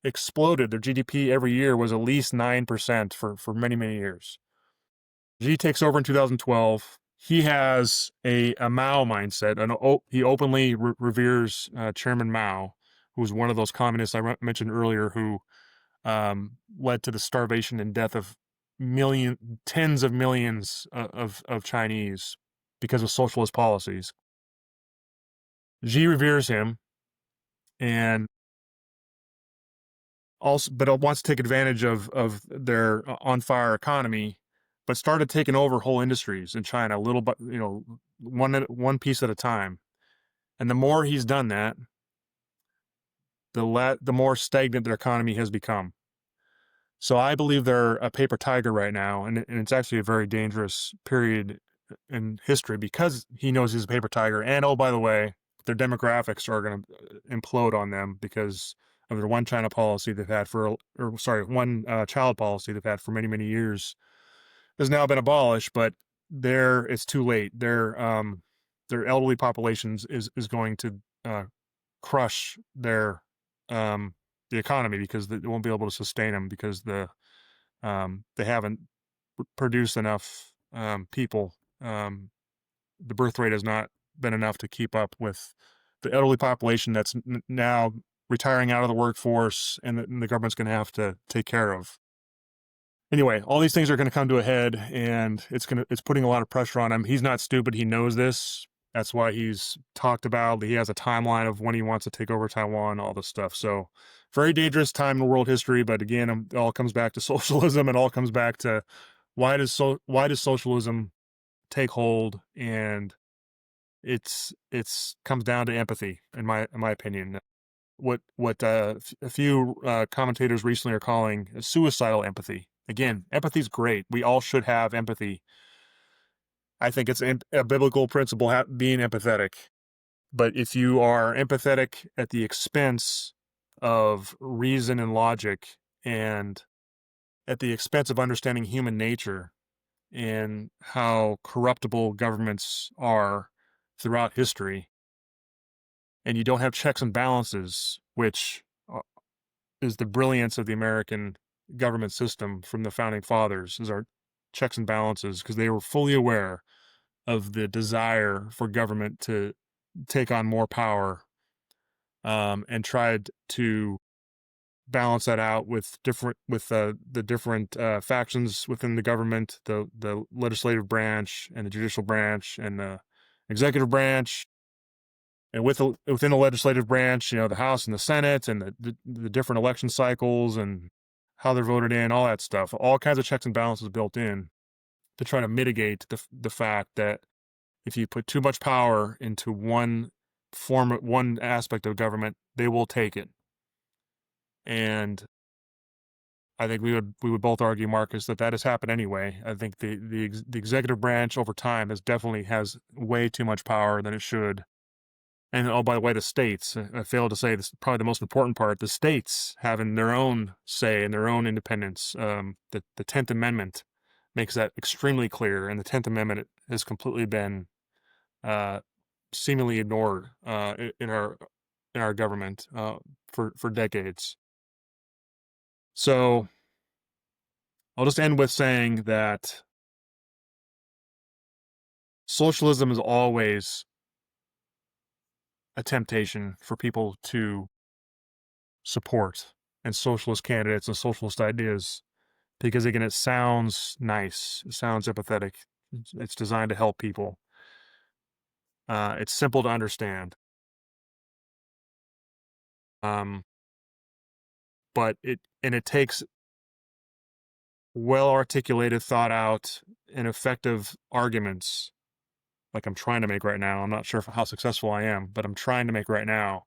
Exploded. Their GDP every year was at least 9% for many, many years. Xi takes over in 2012. He has a Mao mindset, and he openly reveres Chairman Mao, who was one of those communists I mentioned earlier who led to the starvation and death of tens of millions of Chinese because of socialist policies. Xi reveres him, and also, but wants to take advantage of their on-fire economy, but started taking over whole industries in China, little, but one piece at a time. And the more he's done that, the more stagnant their economy has become. So I believe they're a paper tiger right now, and it's actually a very dangerous period in history because he knows he's a paper tiger. And oh, by the way, their demographics are going to implode on them because of their one China policy they've had one child policy they've had for many, many years. has now been abolished, but it's too late. Their elderly populations is going to crush the economy because they won't be able to sustain them because they haven't produced enough people. The birth rate has not been enough to keep up with the elderly population that's now retiring out of the workforce, and the government's going to have to take care of. Anyway, all these things are going to come to a head, and it's putting a lot of pressure on him. He's not stupid. He knows this. That's why he's talked about, he has a timeline of when he wants to take over Taiwan, all this stuff. So very dangerous time in world history. But again, it all comes back to socialism. It all comes back to why does socialism take hold? And it's comes down to empathy, in my opinion. What a few commentators recently are calling suicidal empathy. Again, empathy is great. We all should have empathy. I think it's a biblical principle, being empathetic. But if you are empathetic at the expense of reason and logic, and at the expense of understanding human nature and how corruptible governments are throughout history, and you don't have checks and balances, which is the brilliance of the American government system from the founding fathers, is our checks and balances, because they were fully aware of the desire for government to take on more power, and tried to balance that out with the different factions within the government, the legislative branch and the judicial branch and the executive branch. And within the legislative branch, the House and the Senate and the different election cycles and how they're voted in, all that stuff, all kinds of checks and balances built in to try to mitigate the fact that if you put too much power into one aspect of government, they will take it. And I think we would both argue, Marcus, that has happened anyway. I think the executive branch over time has way too much power than it should. And oh, by the way, the states, I failed to say this, probably the most important part, the states having their own say and their own independence. The 10th Amendment makes that extremely clear, and the 10th Amendment has completely been seemingly ignored in our government for decades. So I'll just end with saying that socialism is always a temptation for people to support, and socialist candidates and socialist ideas, because again, it sounds nice, it sounds empathetic, it's designed to help people, it's simple to understand, but it takes well articulated, thought out, and effective arguments, like I'm trying to make right now. I'm not sure how successful I am, but I'm trying to make right now,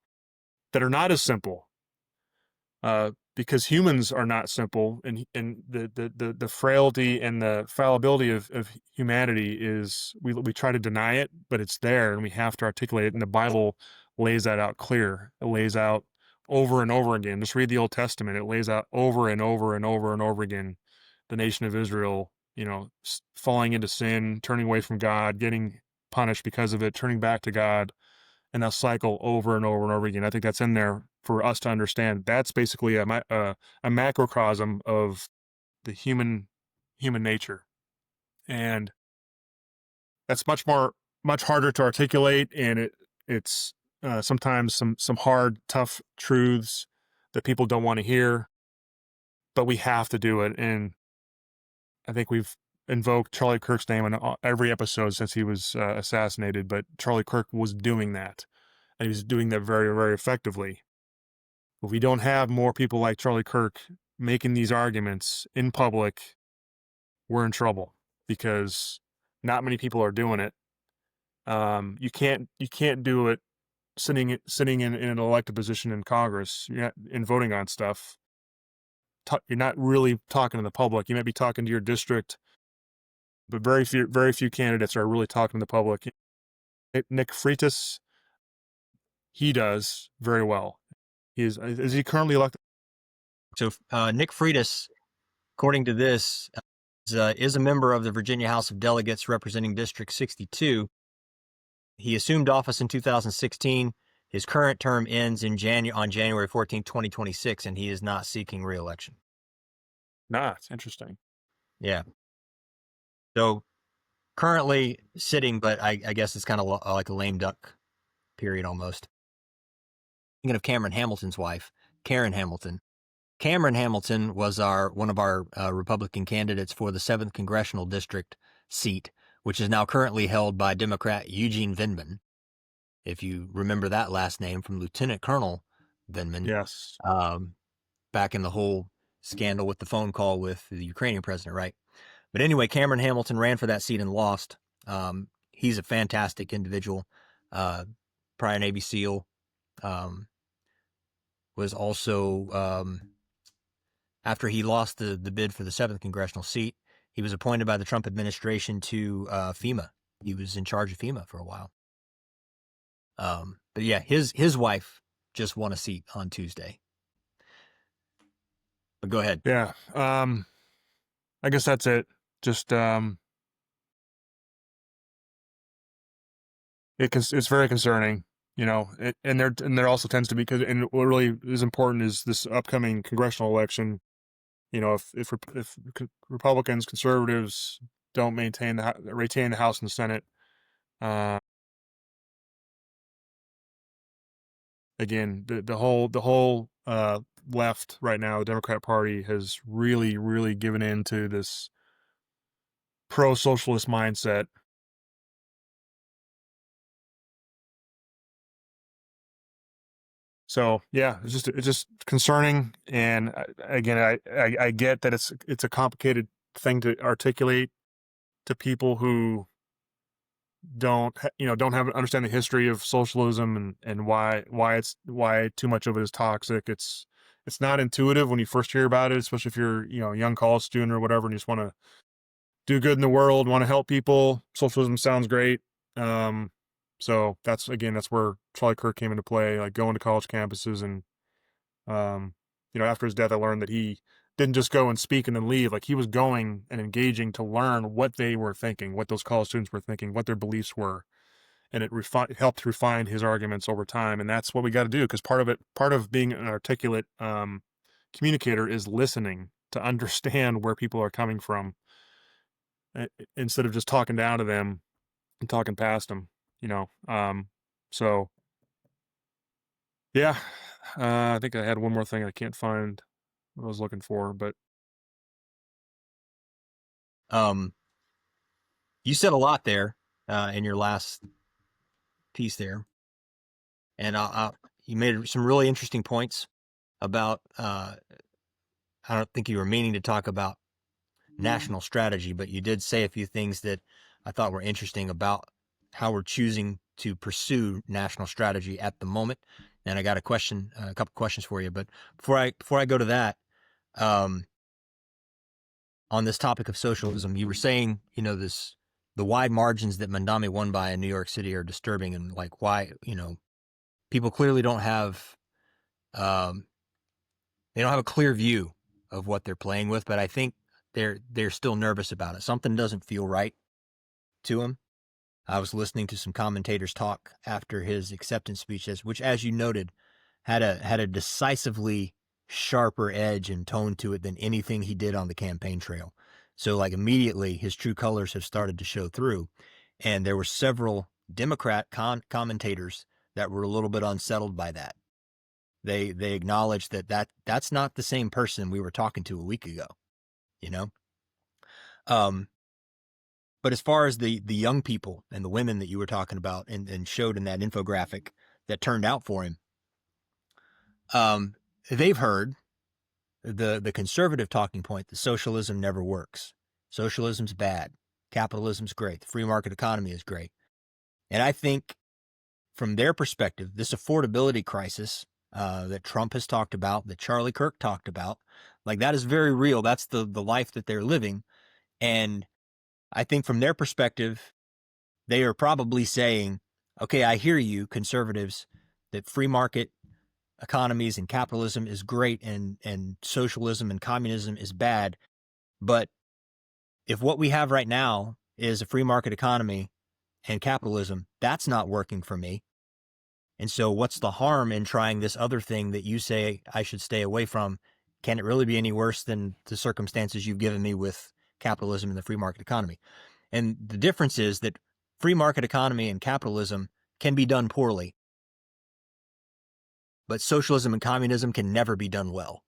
that are not as simple, because humans are not simple, and the frailty and the fallibility of humanity is, we try to deny it, but it's there, and we have to articulate it. And the Bible lays that out clear. It lays out over and over again. Just read the Old Testament. It lays out over and over and over and over again the nation of Israel, falling into sin, turning away from God, getting punished because of it, turning back to God, and that cycle over and over and over again. I think that's in there for us to understand. That's basically a macrocosm of the human nature, and that's much harder to articulate, and it's sometimes some hard, tough truths that people don't want to hear, but we have to do it. And I think we've invoked Charlie Kirk's name in every episode since he was assassinated, but Charlie Kirk was doing that, and he was doing that very, very effectively. If we don't have more people like Charlie Kirk making these arguments in public, we're in trouble, because not many people are doing it. You can't do it sitting in an elected position in Congress, in voting on stuff. You're not really talking to the public. You might be talking to your district, but very few candidates are really talking to the public. Nick Freitas, he does very well. Is he currently elected? So Nick Freitas, according to this, is a member of the Virginia House of Delegates representing District 62. He assumed office in 2016. His current term ends on January 14, 2026, and he is not seeking re-election. It's interesting. Yeah. So currently sitting, but I guess it's kind of like a lame duck period almost. Thinking of Cameron Hamilton's wife, Karen Hamilton. Cameron Hamilton was one of our Republican candidates for the 7th Congressional District seat, which is now currently held by Democrat Eugene Vindman. If you remember that last name from Lieutenant Colonel Vindman. Yes. Back in the whole scandal with the phone call with the Ukrainian president, right? But anyway, Cameron Hamilton ran for that seat and lost. He's a fantastic individual. Prior Navy SEAL. Was also, after he lost the bid for the 7th congressional seat, he was appointed by the Trump administration to FEMA. He was in charge of FEMA for a while. But yeah, his wife just won a seat on Tuesday. But go ahead. Yeah. I guess that's it. Just it's very concerning, and there also tends to be, and what really is important is this upcoming congressional election. If Republicans, conservatives don't retain the House and the Senate, again, the whole left right now, the Democrat Party has really, really given in to this pro-socialist mindset. So yeah, it's just concerning. And again, I get that it's a complicated thing to articulate to people who don't understand the history of socialism and why too much of it is toxic. It's not intuitive when you first hear about it, especially if you're a young college student or whatever, and you just want to do good in the world, want to help people. Socialism sounds great. So that's where Charlie Kirk came into play, like going to college campuses. And, after his death, I learned that he didn't just go and speak and then leave. Like, he was going and engaging to learn what they were thinking, what those college students were thinking, what their beliefs were. And it helped refine his arguments over time. And that's what we got to do. Because part of being an articulate, communicator is listening to understand where people are coming from, instead of just talking down to them and talking past them. So yeah, I think I had one more thing I can't find what I was looking for, but you said a lot there in your last piece there, and you made some really interesting points about. I don't think you were meaning to talk about national strategy, but you did say a few things that I thought were interesting about how we're choosing to pursue national strategy at the moment. And I got a couple questions for you. But before I go to that, on this topic of socialism, you were saying, the wide margins that Mandami won by in New York City are disturbing, and like why, people clearly don't have, they don't have a clear view of what they're playing with. But I think they're still nervous about it. Something doesn't feel right to them. I was listening to some commentators talk after his acceptance speeches, which, as you noted, had a decisively sharper edge and tone to it than anything he did on the campaign trail. So, like, immediately his true colors have started to show through. And there were several Democrat commentators that were a little bit unsettled by that. They acknowledged that's not the same person we were talking to a week ago, But as far as the young people and the women that you were talking about and showed in that infographic that turned out for him, they've heard the conservative talking point that socialism never works. Socialism's bad. Capitalism's great. The free market economy is great. And I think from their perspective, this affordability crisis that Trump has talked about, that Charlie Kirk talked about, like, that is very real. That's the life that they're living. And I think from their perspective, they are probably saying, okay, I hear you, conservatives, that free market economies and capitalism is great and socialism and communism is bad. But if what we have right now is a free market economy and capitalism, that's not working for me. And so what's the harm in trying this other thing that you say I should stay away from? Can it really be any worse than the circumstances you've given me with capitalism and the free market economy? And the difference is that free market economy and capitalism can be done poorly, but socialism and communism can never be done well.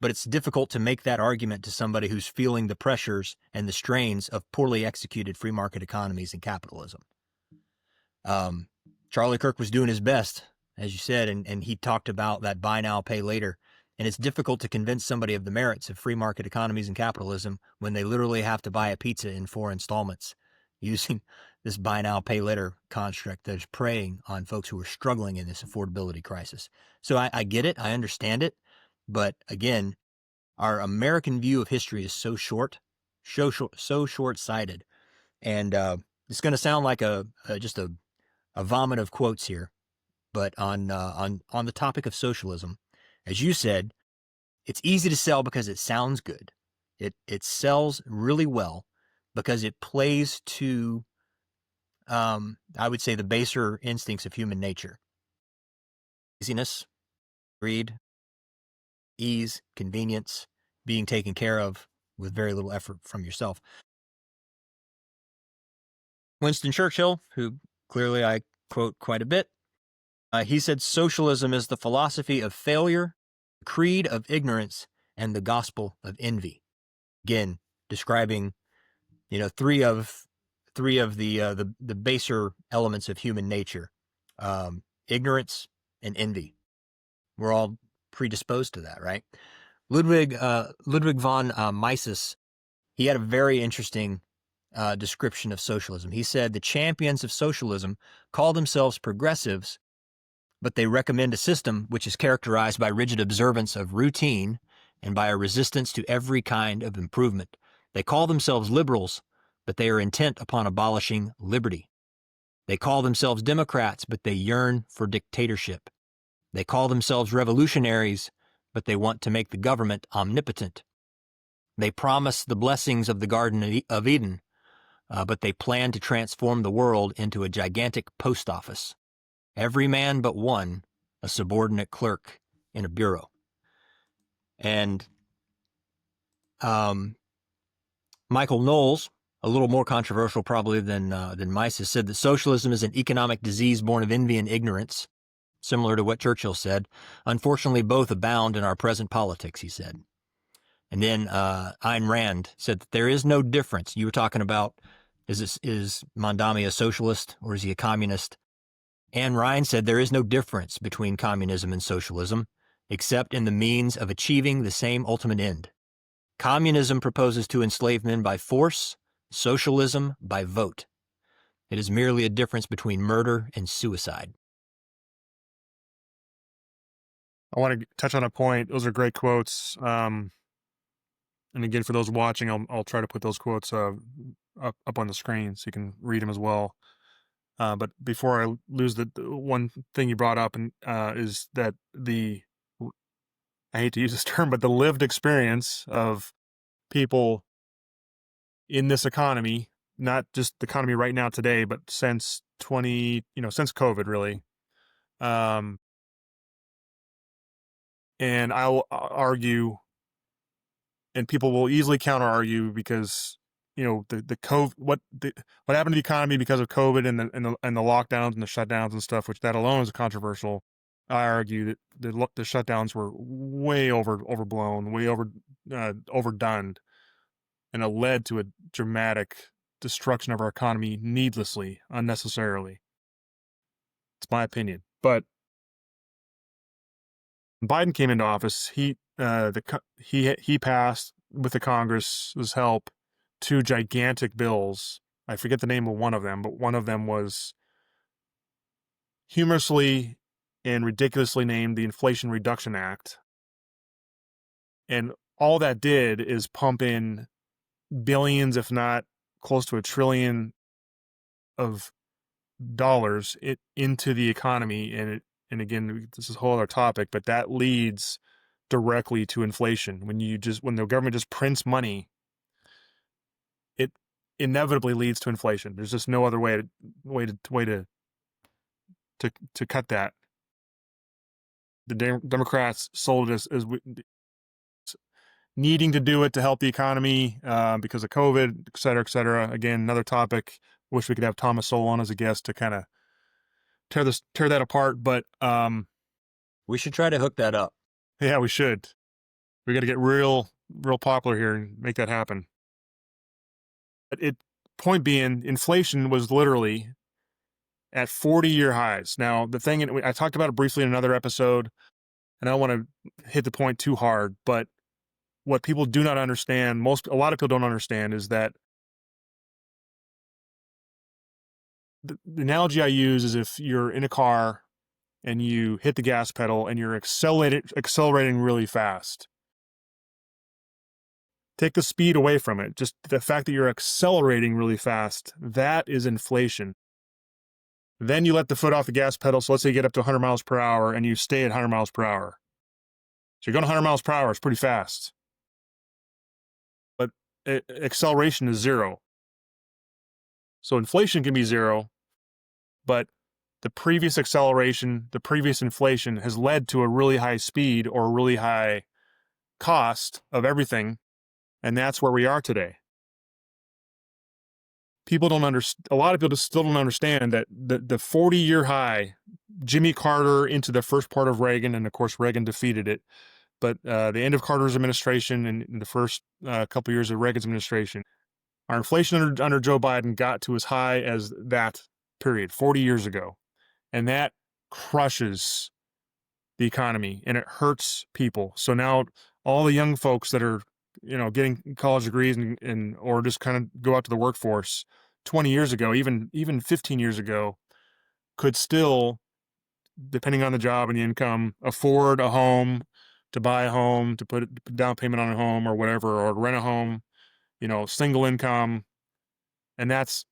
But it's difficult to make that argument to somebody who's feeling the pressures and the strains of poorly executed free market economies and capitalism. Charlie Kirk was doing his best, as you said, and he talked about that buy now, pay later. And it's difficult to convince somebody of the merits of free market economies and capitalism when they literally have to buy a pizza in 4 installments using this buy now, pay later construct that is preying on folks who are struggling in this affordability crisis. So I get it. I understand it. But again, our American view of history is so short-sighted. And it's going to sound like just a vomit of quotes here. But on the topic of socialism, as you said, it's easy to sell because it sounds good. It sells really well because it plays to, I would say, the baser instincts of human nature: laziness, greed, ease, convenience, being taken care of with very little effort from yourself. Winston Churchill, who clearly I quote quite a bit, he said, "Socialism is the philosophy of failure, the creed of ignorance, and the gospel of envy." Again, describing, three of the baser elements of human nature: ignorance and envy. We're all predisposed to that, right? Ludwig von Mises, he had a very interesting description of socialism. He said the champions of socialism call themselves progressives, but they recommend a system which is characterized by rigid observance of routine and by a resistance to every kind of improvement. They call themselves liberals, but they are intent upon abolishing liberty. They call themselves Democrats, but they yearn for dictatorship. They call themselves revolutionaries, but they want to make the government omnipotent. They promise the blessings of the Garden of Eden, but they plan to transform the world into a gigantic post office. Every man but one, a subordinate clerk in a bureau. And Michael Knowles, a little more controversial probably than Mises, said that socialism is an economic disease born of envy and ignorance, similar to what Churchill said. Unfortunately, both abound in our present politics, he said. And then Ayn Rand said that there is no difference. You were talking about, is Mondami a socialist or is he a communist? Ayn Rand said there is no difference between communism and socialism, except in the means of achieving the same ultimate end. Communism proposes to enslave men by force, socialism by vote. It is merely a difference between murder and suicide. I want to touch on a point. Those are great quotes. And again, for those watching, I'll try to put those quotes up on the screen so you can read them as well. But before I lose the one thing you brought up, and is that I hate to use this term, but the lived experience of people in this economy, not just the economy right now today, but since since COVID, really. And I'll argue, and people will easily counter argue, because the COVID, what happened to the economy because of COVID and the lockdowns and the shutdowns and stuff, which that alone is controversial. I argue that the shutdowns were way overblown, way overdone, and it led to a dramatic destruction of our economy needlessly, unnecessarily. It's my opinion. But Biden came into office, he passed, with the Congress's help, 2 gigantic bills. I forget the name of one of them, but one of them was humorously and ridiculously named the Inflation Reduction Act. And all that did is pump in billions, if not close to $1 trillion of dollars into the economy. And again, this is a whole other topic, but that leads directly to inflation. When the government just prints money inevitably leads to inflation. There's just no other way to cut that. The Democrats sold it as needing to do it to help the economy because of COVID, et cetera, et cetera. Again, another topic. Wish we could have Thomas Sowell on as a guest to kind of tear that apart. But we should try to hook that up. Yeah, we should. We got to get real popular here and make that happen. Point being, inflation was literally at 40-year highs. Now, the thing, and I talked about it briefly in another episode, and I don't want to hit the point too hard, but what people do not understand, a lot of people don't understand, is that the analogy I use is if you're in a car and you hit the gas pedal and you're accelerating really fast. Take the speed away from it. Just the fact that you're accelerating really fast, that is inflation. Then you let the foot off the gas pedal. So let's say you get up to 100 miles per hour and you stay at 100 miles per hour. So you're going 100 miles per hour. It's pretty fast. But acceleration is zero. So inflation can be zero, but the previous acceleration, the previous inflation has led to a really high speed or a really high cost of everything. And that's where we are today. People don't understand. A lot of people still don't understand that the 40-year high, Jimmy Carter into the first part of Reagan, and of course Reagan defeated it. But the end of Carter's administration and the first couple years of Reagan's administration, our inflation under Joe Biden got to as high as that period 40 years ago, and that crushes the economy and it hurts people. So now all the young folks that are getting college degrees and or just kind of go out to the workforce 20 years ago, even 15 years ago, could still, depending on the job and the income, afford a home, to buy a home, to put a down payment on a home or whatever, or rent a home, single income. And that's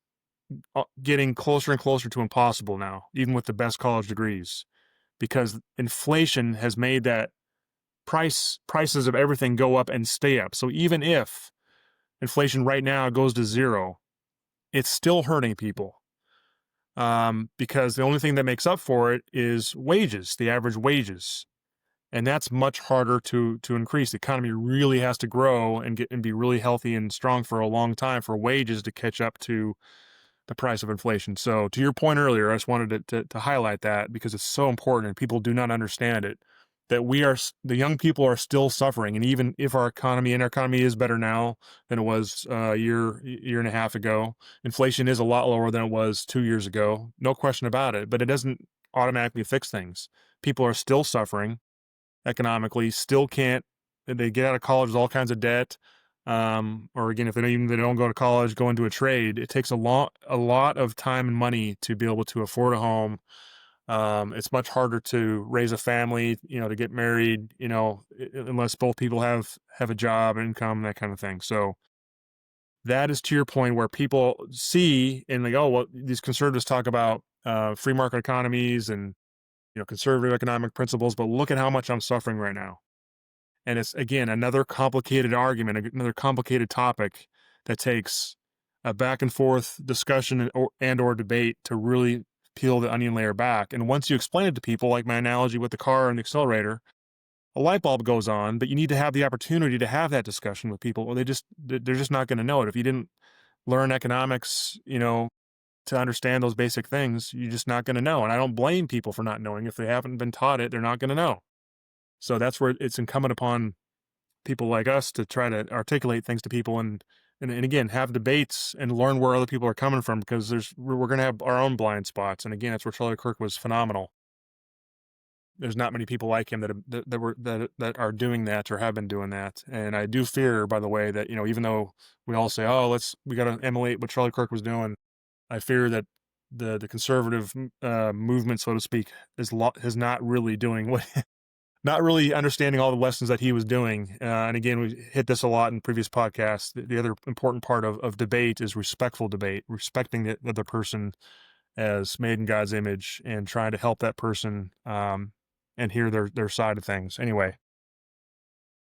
getting closer and closer to impossible now, even with the best college degrees, because inflation has made that prices of everything go up and stay up. So even if inflation right now goes to zero, it's still hurting people because the only thing that makes up for it is wages, the average wages. And that's much harder to increase. The economy really has to grow and be really healthy and strong for a long time for wages to catch up to the price of inflation. So to your point earlier, I just wanted to highlight that because it's so important and people do not understand it, that the young people are still suffering. And even if our economy is better now than it was a year and a half ago, inflation is a lot lower than it was 2 years ago. No question about it, but it doesn't automatically fix things. People are still suffering economically, they get out of college with all kinds of debt. Or again, if they don't go to college, go into a trade, it takes a lot of time and money to be able to afford a home. It's much harder to raise a family, to get married, unless both people have a job, income, that kind of thing. So that is to your point where people see and they go, oh, well, these conservatives talk about free market economies and conservative economic principles, but look at how much I'm suffering right now. And it's, again, another complicated argument, another complicated topic that takes a back and forth discussion and or debate to really peel the onion layer back. And once you explain it to people, like my analogy with the car and the accelerator, a light bulb goes on, but you need to have the opportunity to have that discussion with people, or they're just not going to know it. If you didn't learn economics, to understand those basic things, you're just not going to know. And I don't blame people for not knowing. If they haven't been taught it, they're not going to know. So that's where it's incumbent upon people like us to try to articulate things to people and again, have debates and learn where other people are coming from, because we're going to have our own blind spots. And again, that's where Charlie Kirk was phenomenal. There's not many people like him that are doing that or have been doing that. And I do fear, by the way, that, even though we all say, oh, we got to emulate what Charlie Kirk was doing, I fear that the conservative movement, so to speak, is not really doing what, not really understanding all the lessons that he was doing. And again, we hit this a lot in previous podcasts. The other important part of debate is respectful debate, respecting the other person as made in God's image and trying to help that person and hear their side of things. Anyway,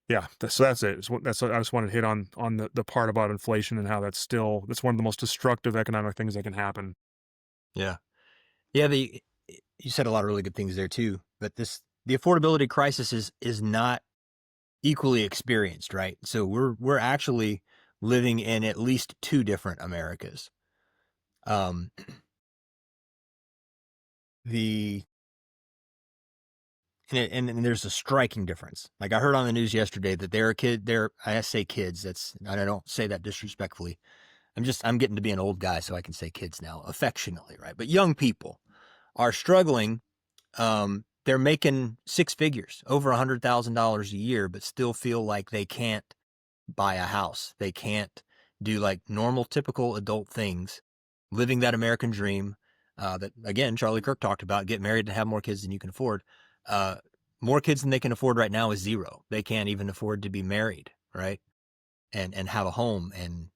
Yeah, so that's it. That's I just wanted to hit on the part about inflation and how that's one of the most destructive economic things that can happen. Yeah. Yeah, you said a lot of really good things there too, but the affordability crisis is not equally experienced, right? So we're actually living in at least two different Americas. Um, the and there's a striking difference. Like I heard on the news yesterday that I say kids, I don't say that disrespectfully. I'm getting to be an old guy, so I can say kids now affectionately, right? But young people are struggling. They're making six figures, over $100,000 a year, but still feel like they can't buy a house. They can't do like normal, typical adult things, living that American dream that, again, Charlie Kirk talked about, get married and have more kids than you can afford. Uh, more kids than they can afford right now is zero. They can't even afford to be married, right? And have a home and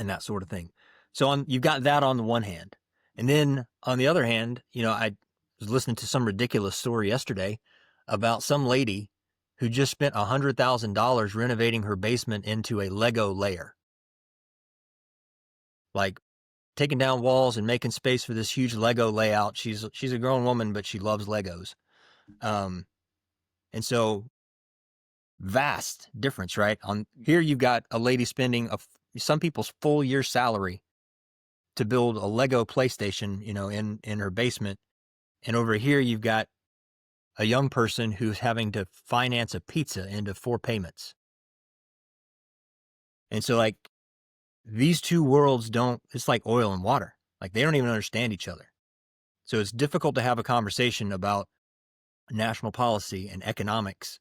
that sort of thing. So you've got that on the one hand. And then on the other hand, I was listening to some ridiculous story yesterday about some lady who just spent $100,000 renovating her basement into a Lego lair. Like taking down walls and making space for this huge Lego layout. She's a grown woman, but she loves Legos. Um, and so vast difference, right? On here, you've got a lady spending some people's full year salary to build a Lego PlayStation, in her basement. And over here, you've got a young person who's having to finance a pizza into 4 payments. And so, like, these two worlds it's like oil and water. Like, they don't even understand each other. So it's difficult to have a conversation about national policy and economics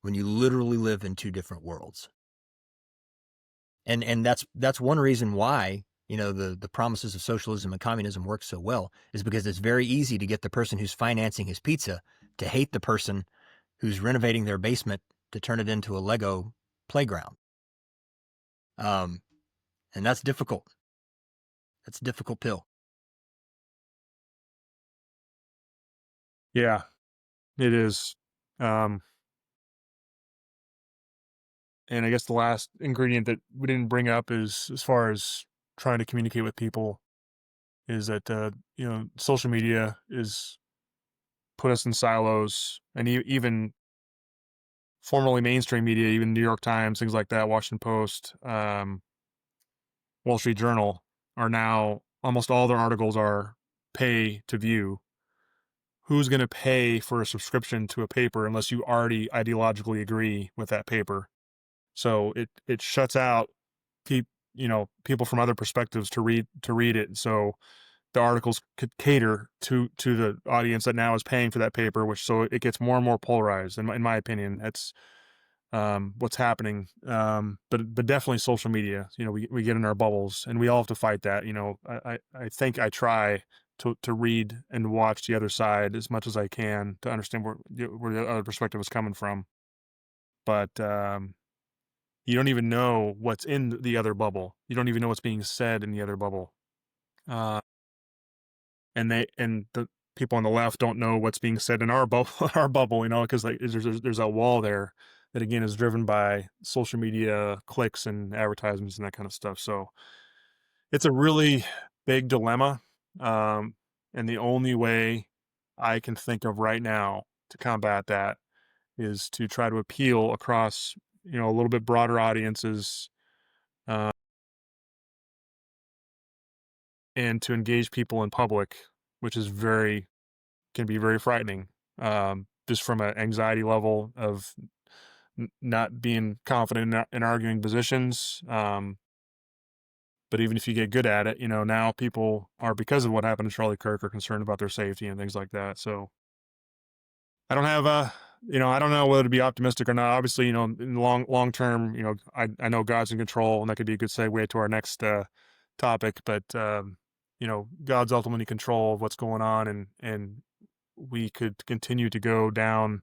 when you literally live in two different worlds. And that's one reason why, the promises of socialism and communism work so well, is because it's very easy to get the person who's financing his pizza to hate the person who's renovating their basement to turn it into a Lego playground. And that's difficult. That's a difficult pill. Yeah, it is. Um, and I guess the last ingredient that we didn't bring up is, as far as trying to communicate with people, is that social media is put us in silos, and even formerly mainstream media, even New York Times, things like that, Washington Post, Wall Street Journal, are now almost all their articles are pay to view. Who's going to pay for a subscription to a paper unless you already ideologically agree with that paper? So it shuts out people from other perspectives to read it. So the articles could cater to the audience that now is paying for that paper, which so it gets more and more polarized. In my opinion, that's what's happening. But definitely social media. We get in our bubbles, and we all have to fight that. I think I try to read and watch the other side as much as I can to understand where the other perspective is coming from. But you don't even know what's in the other bubble. You don't even know what's being said in the other bubble. Uh, and the people on the left don't know what's being said in our bubble, our bubble, because like there's a wall there that again is driven by social media clicks and advertisements and that kind of stuff. So it's a really big dilemma. Um, and the only way I can think of right now to combat that is to try to appeal across, a little bit broader audiences, uh, and to engage people in public, which can be very frightening. Just from an anxiety level of not being confident in arguing positions. But even if you get good at it, now people are, because of what happened to Charlie Kirk, are concerned about their safety and things like that. So I don't have I don't know whether to be optimistic or not. Obviously, in the long term, I know God's in control, and that could be a good segue to our next topic. But God's ultimately in control of what's going on, and we could continue to go down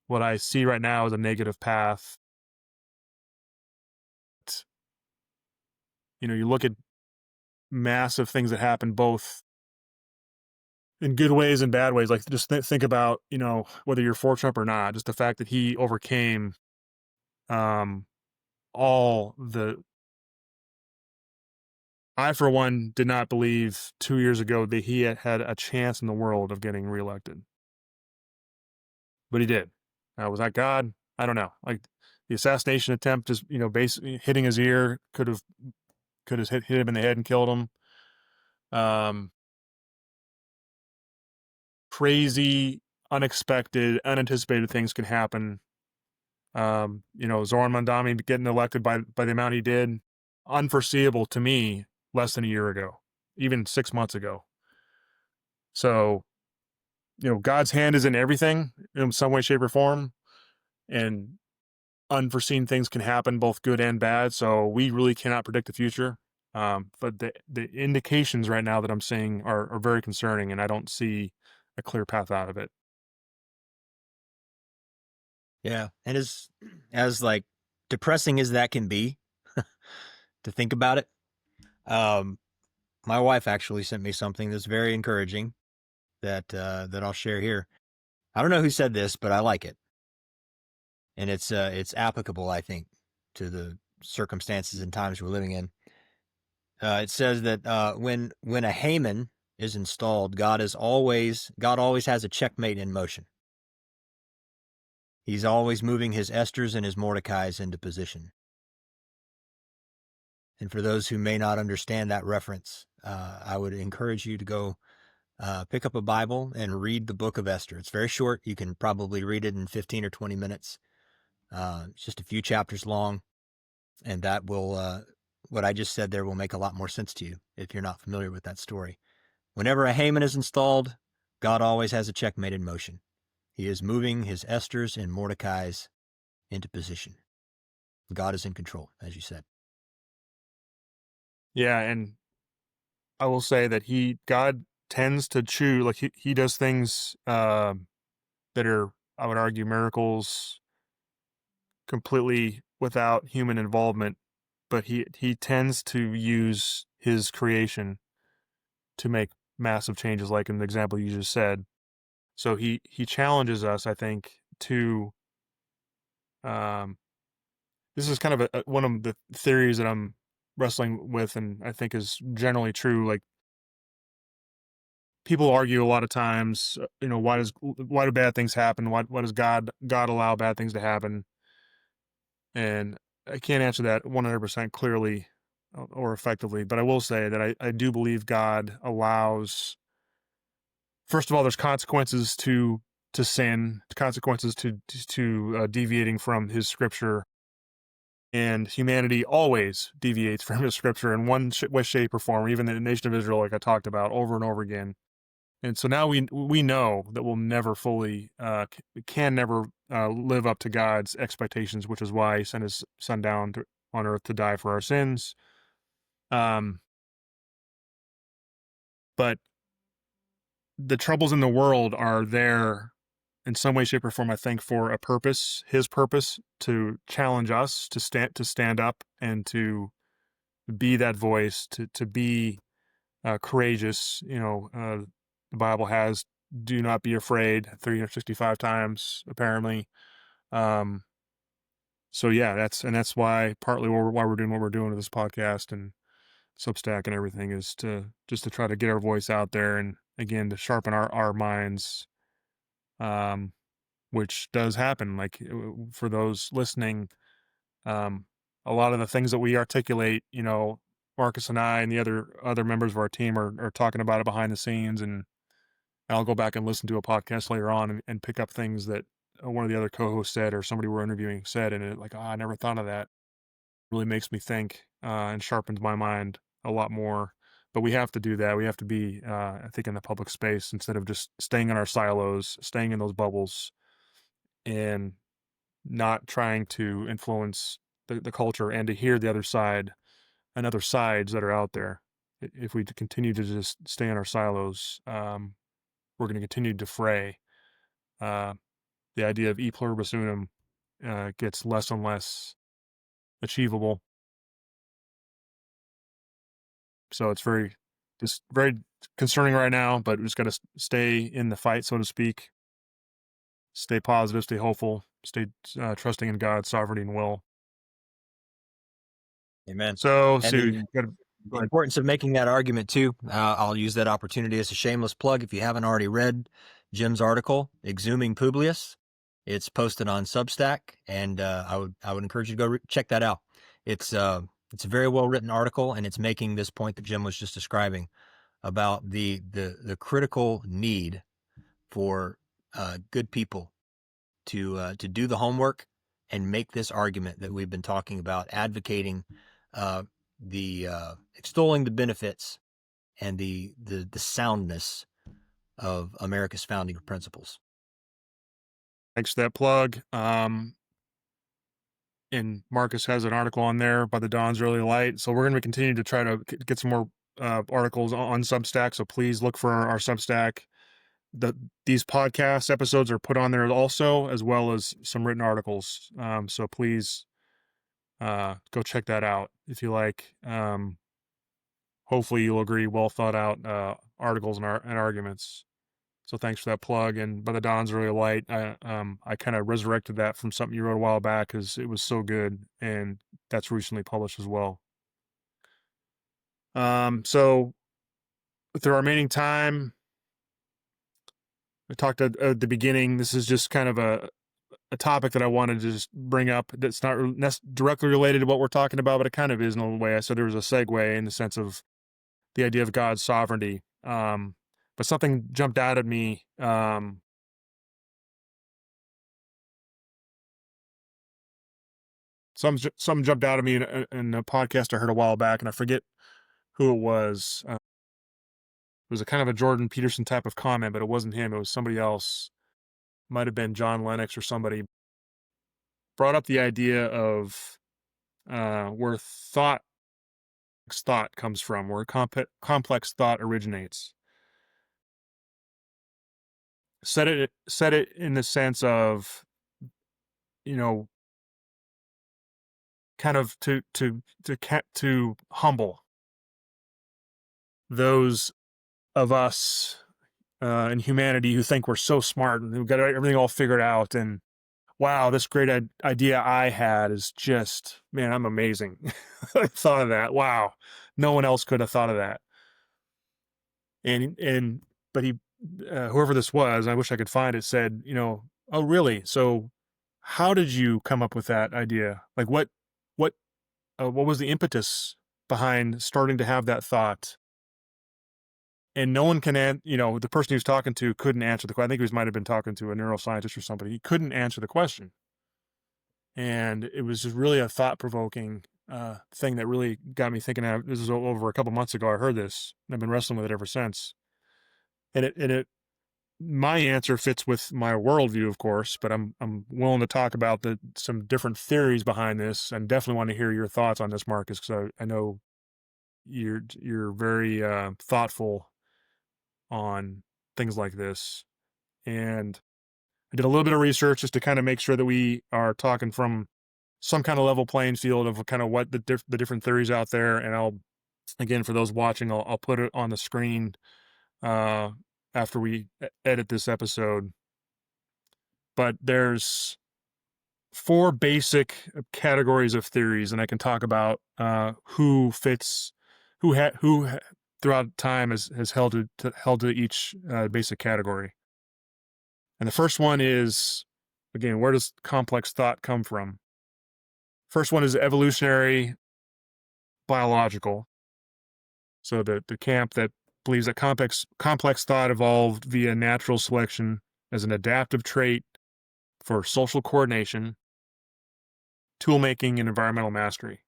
what I see right now as a negative path. You look at massive things that happen both in good ways and bad ways. Like just think about, whether you're for Trump or not, just the fact that he overcame all the I, for one, did not believe 2 years ago that he had a chance in the world of getting reelected, but he did. Was that God? I don't know. Like the assassination attempt, just basically hitting his ear could have hit him in the head and killed him. Crazy, unexpected, unanticipated things can happen. Zoran Mandami getting elected by the amount he did, unforeseeable to me less than a year ago, even 6 months ago. So, God's hand is in everything in some way, shape, or form, and unforeseen things can happen, both good and bad. So we really cannot predict the future. But the indications right now that I'm seeing are very concerning, and I don't see a clear path out of it. Yeah, and as like depressing as that can be to think about it, my wife actually sent me something that's very encouraging that I'll share here. I don't know who said this, but I like it, and it's applicable, I think, to the circumstances and times we're living in. It says that when a Haman is installed, God always has a checkmate in motion. He's always moving his Esthers and his Mordecais into position. And for those who may not understand that reference, I would encourage you to go pick up a Bible and read the book of Esther. It's very short. You can probably read it in 15 or 20 minutes. It's just a few chapters long, and that will, what I just said there will make a lot more sense to you if you're not familiar with that story. Whenever a Haman is installed, God always has a checkmate in motion. He is moving his Esthers and Mordecais into position. God is in control, as you said. Yeah, and I will say that God tends to choose, like he does things that are, I would argue, miracles completely without human involvement, but he tends to use his creation to make massive changes, like in the example you just said. So he challenges us, I think, to this is kind of one of the theories that I'm wrestling with, and I think is generally true. Like people argue a lot of times, why do bad things happen? Why does God allow bad things to happen? And I can't answer that 100% clearly or effectively, but I will say that I do believe God allows. First of all, there's consequences to sin, consequences to deviating from His Scripture, and humanity always deviates from His Scripture in one way, shape, or form. Even the nation of Israel, like I talked about over and over again. And so now we know that we'll never fully can never live up to God's expectations, which is why He sent His Son down on earth to die for our sins. But the troubles in the world are there in some way, shape, or form, I think, for a purpose, His purpose, to challenge us to stand up and to be that voice, to be courageous. The Bible has "Do not be afraid" 365 times, apparently. So yeah, that's why partly why we're doing what we're doing with this podcast and Substack and everything, is to try to get our voice out there, and again to sharpen our minds, which does happen. Like for those listening, a lot of the things that we articulate, Marcus and I and the other members of our team are talking about it behind the scenes, and I'll go back and listen to a podcast later on and pick up things that one of the other co-hosts said or somebody we're interviewing said, and I never thought of that. It really makes me think and sharpens my mind a lot more. But we have to do that. We have to be, I think, in the public space instead of just staying in our silos, staying in those bubbles, and not trying to influence the culture and to hear the other side and other sides that are out there. If we continue to just stay in our silos, we're going to continue to fray. The idea of e pluribus unum gets less and less achievable. So it's very concerning right now, but we just got to stay in the fight, so to speak. stay positive, stay hopeful, stay trusting in God's sovereignty and will. Amen. So, And the importance of making that argument too. I'll use that opportunity as a shameless plug. If you haven't already read Jim's article, Exhuming Publius, it's posted on Substack, and I would encourage you to go check that out. It's a very well written article, and it's making this point that Jim was just describing about the critical need for good people to do the homework and make this argument that we've been talking about, advocating extolling the benefits and the soundness of America's founding principles. Thanks for that plug. And Marcus has an article on there by the Dawn's Early Light. So we're going to continue to try to get some more articles on Substack. So please look for our Substack. These podcast episodes are put on there also, as well as some written articles. So please go check that out if you like. Hopefully you'll agree, well thought out articles and arguments. So thanks for that plug. And by the Dawn's Early Light, I kind of resurrected that from something you wrote a while back because it was so good, and that's recently published as well. So with the remaining time, I talked at the beginning. This is just kind of a topic that I wanted to just bring up that's not directly related to what we're talking about, but it kind of is in a way. I said there was a segue in the sense of the idea of God's sovereignty. But something jumped out at me. Some jumped out at me in a podcast I heard a while back, and I forget who it was. It was a kind of a Jordan Peterson type of comment, but it wasn't him. It was somebody else. Might have been John Lennox or somebody. Brought up the idea of where thought comes from, where complex thought originates. Said it in the sense of, kind of to humble those of us in humanity who think we're so smart and who've got everything all figured out, and wow, this great idea I had is just, man, I'm amazing. I thought of that. Wow, no one else could have thought of that. But he, whoever this was, I wish I could find it, said, oh really? So how did you come up with that idea? Like what was the impetus behind starting to have that thought? And no one can, the person he was talking to couldn't answer the question. I think he might have been talking to a neuroscientist or somebody. He couldn't answer the question. And it was just really a thought-provoking thing that really got me thinking. This was over a couple months ago. I heard this, and I've been wrestling with it ever since. And my answer fits with my worldview, of course, but I'm willing to talk about some different theories behind this, and definitely want to hear your thoughts on this, Marcus, because I know you're very thoughtful on things like this. And I did a little bit of research just to kind of make sure that we are talking from some kind of level playing field of kind of what the different theories out there. And I'll, again, for those watching, I'll put it on the screen after we edit this episode. But there's 4 basic categories of theories, and I can talk about who throughout time has held to each basic category. And the first one is, again, where does complex thought come from? First one is evolutionary biological. So the camp that believes that complex thought evolved via natural selection as an adaptive trait for social coordination, toolmaking, and environmental mastery.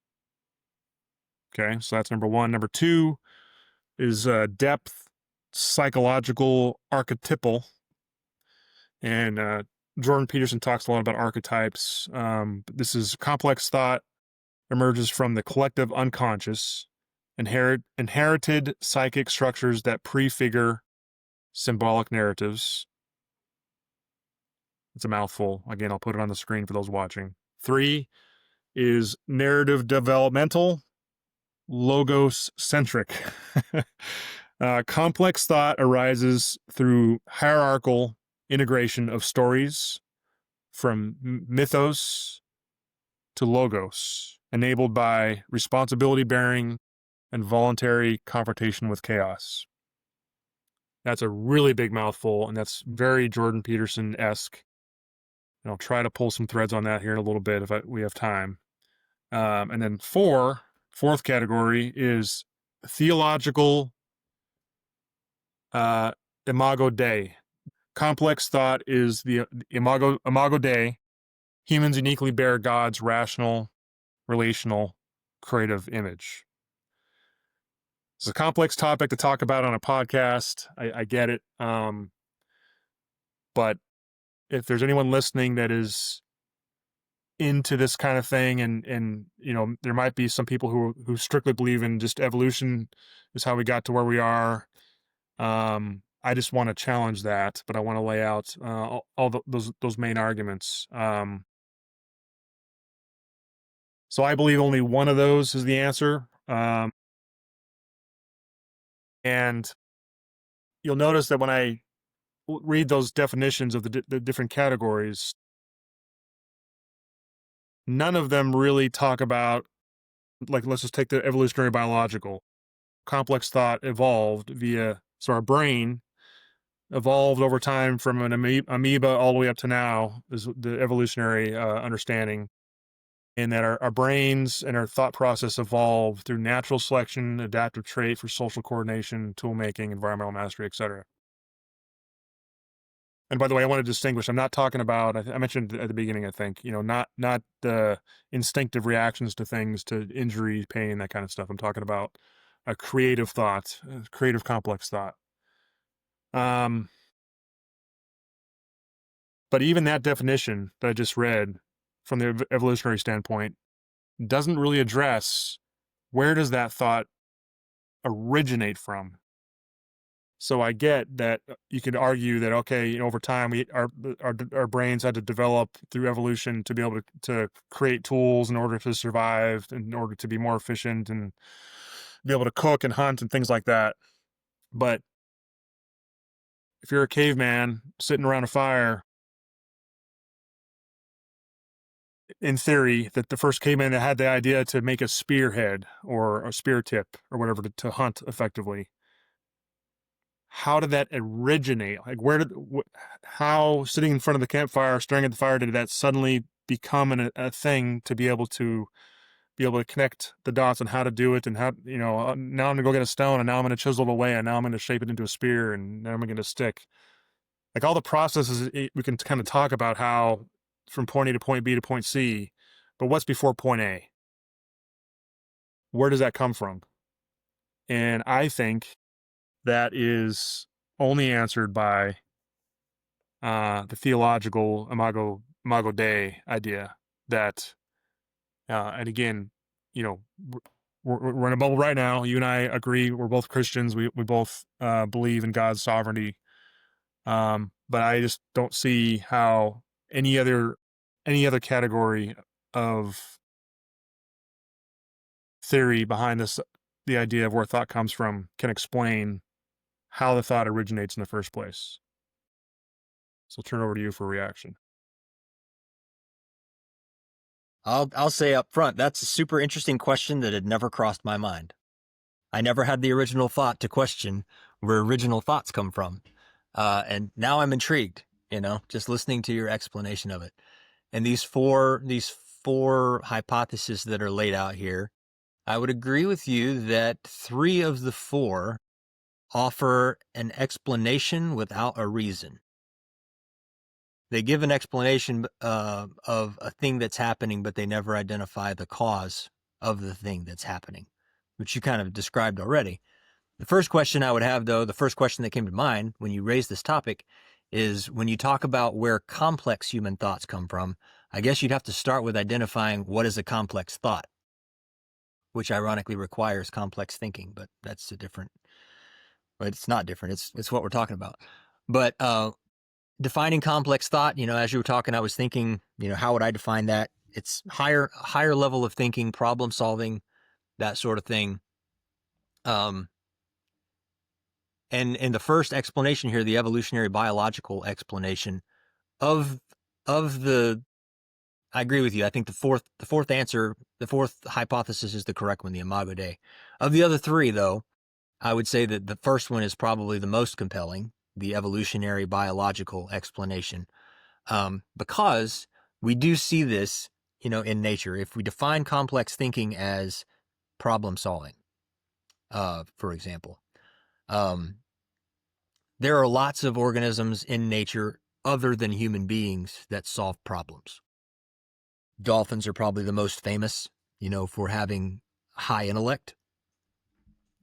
Okay, so that's number 1. Number 2 is depth psychological archetypal. And Jordan Peterson talks a lot about archetypes. This is complex thought emerges from the collective unconscious, inherited psychic structures that prefigure symbolic narratives. It's a mouthful. Again, I'll put it on the screen for those watching. 3 is narrative developmental, logos-centric. Complex thought arises through hierarchical integration of stories from mythos to logos, enabled by responsibility-bearing and voluntary confrontation with chaos. That's a really big mouthful, and that's very Jordan Peterson-esque. And I'll try to pull some threads on that here in a little bit if we have time. And then fourth category is theological imago Dei. Complex thought is the imago Dei. Humans uniquely bear God's rational, relational, creative image. It's a complex topic to talk about on a podcast. I get it. But if there's anyone listening that is into this kind of thing, and there might be some people who strictly believe in just evolution is how we got to where we are. I just want to challenge that, but I want to lay out all those main arguments. So I believe only one of those is the answer. And you'll notice that when I read those definitions of the different categories, none of them really talk about, like, let's just take the evolutionary biological. Complex thought evolved so our brain evolved over time from an amoeba all the way up to now, is the evolutionary understanding. And that our brains and our thought process evolved through natural selection, adaptive trait for social coordination, tool making, environmental mastery, etc. And by the way, I want to distinguish. I'm not talking about. I mentioned at the beginning. I think not the instinctive reactions to things, to injury, pain, that kind of stuff. I'm talking about a creative thought, creative complex thought. But even that definition that I just read from the evolutionary standpoint doesn't really address where does that thought originate from. So I get that you could argue that, okay, over time our brains had to develop through evolution to be able to create tools in order to survive, in order to be more efficient and be able to cook and hunt and things like that. But if you're a caveman sitting around a fire, in theory, that the first caveman that had the idea to make a spearhead or a spear tip or whatever to hunt effectively, how did that originate? Like, how sitting in front of the campfire, staring at the fire, did that suddenly become a thing to be able to connect the dots on how to do it, and how, now I'm gonna go get a stone, and now I'm gonna chisel it away, and now I'm gonna shape it into a spear, and now I'm gonna stick. Like, all the processes, we can kind of talk about how from point A to point B to point C, but what's before point A? Where does that come from? And I think that is only answered by the theological imago Dei idea that, and again, we're in a bubble right now. You and I agree. We're both Christians. We both believe in God's sovereignty. But I just don't see how any other category of theory behind the idea of where thought comes from, can explain how the thought originates in the first place. So I'll turn it over to you for a reaction. I'll say up front, that's a super interesting question that had never crossed my mind. I never had the original thought to question where original thoughts come from. And now I'm intrigued, just listening to your explanation of it. And these four hypotheses that are laid out here, I would agree with you that 3 of the 4 offer an explanation without a reason. They give an explanation of a thing that's happening, but they never identify the cause of the thing that's happening, which you kind of described already. The first question I would have, though, the first question that came to mind when you raised this topic is, when you talk about where complex human thoughts come from, I guess you'd have to start with identifying what is a complex thought, which ironically requires complex thinking, but that's but it's not different. It's what we're talking about. But defining complex thought, as you were talking, I was thinking, how would I define that? It's higher level of thinking, problem solving, that sort of thing. And And in the first explanation here, the evolutionary biological explanation of the, I agree with you. I think the fourth answer, the fourth hypothesis is the correct one, the Imago Dei. Of the other three, though, I would say that the first one is probably the most compelling, the evolutionary biological explanation, because we do see this, in nature. If we define complex thinking as problem solving, for example, there are lots of organisms in nature other than human beings that solve problems. Dolphins are probably the most famous, for having high intellect.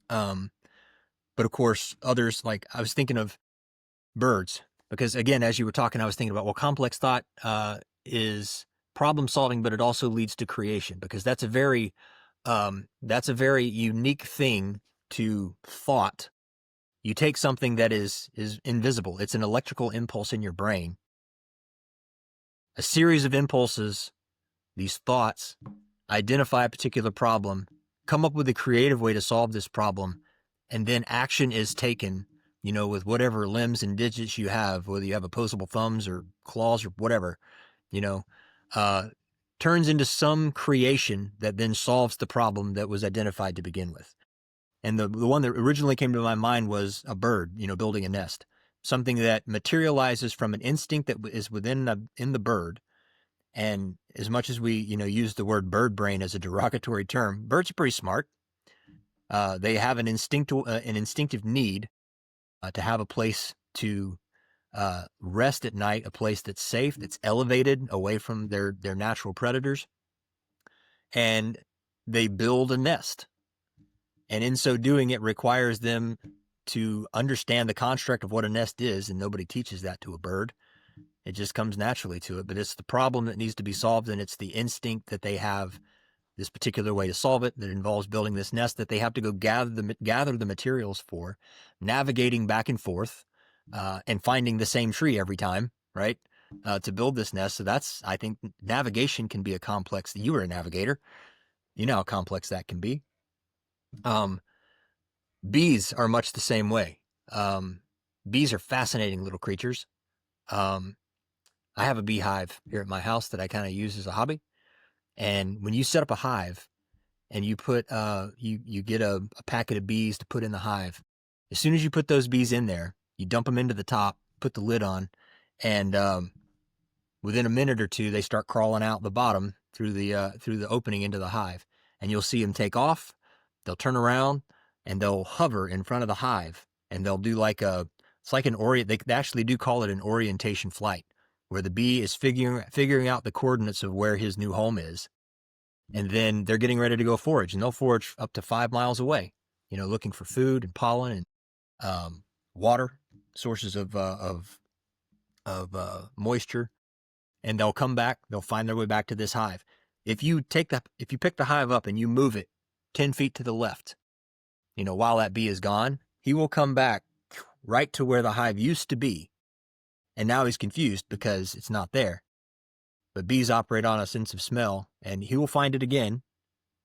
But of course, others, like I was thinking of birds, because again, as you were talking, I was thinking about, well, complex thought is problem solving, but it also leads to creation, because that's a very unique thing to thought. You take something that is invisible. It's an electrical impulse in your brain. A series of impulses, these thoughts, identify a particular problem, come up with a creative way to solve this problem, and then action is taken, with whatever limbs and digits you have, whether you have opposable thumbs or claws or whatever, turns into some creation that then solves the problem that was identified to begin with. And the one that originally came to my mind was a bird, building a nest, something that materializes from an instinct that is within the bird. And as much as we, use the word bird brain as a derogatory term, birds are pretty smart. They have an instinctive need to have a place to rest at night, a place that's safe, that's elevated away from their natural predators. And they build a nest. And in so doing, it requires them to understand the construct of what a nest is, and nobody teaches that to a bird. It just comes naturally to it, but it's the problem that needs to be solved, and it's the instinct that they have this particular way to solve it that involves building this nest that they have to go gather the materials for, navigating back and forth, and finding the same tree every time, right, to build this nest. So I think navigation can be a complex. You were a navigator. You know how complex that can be. Bees are much the same way. Bees are fascinating little creatures. I have a beehive here at my house that I kind of use as a hobby. And when you set up a hive and you put, you get a packet of bees to put in the hive, as soon as you put those bees in there, you dump them into the top, put the lid on, and within a minute or two, they start crawling out the bottom through the opening into the hive. And you'll see them take off. They'll turn around and they'll hover in front of the hive, and they'll do it's like they actually do call it an orientation flight, where the bee is figuring out the coordinates of where his new home is. And then they're getting ready to go forage, and they'll forage up to 5 miles away, looking for food and pollen and water, sources of moisture. And they'll come back, they'll find their way back to this hive. If you pick the hive up and you move it 10 feet to the left, while that bee is gone, he will come back right to where the hive used to be. And now he's confused because it's not there. But bees operate on a sense of smell, and he will find it again.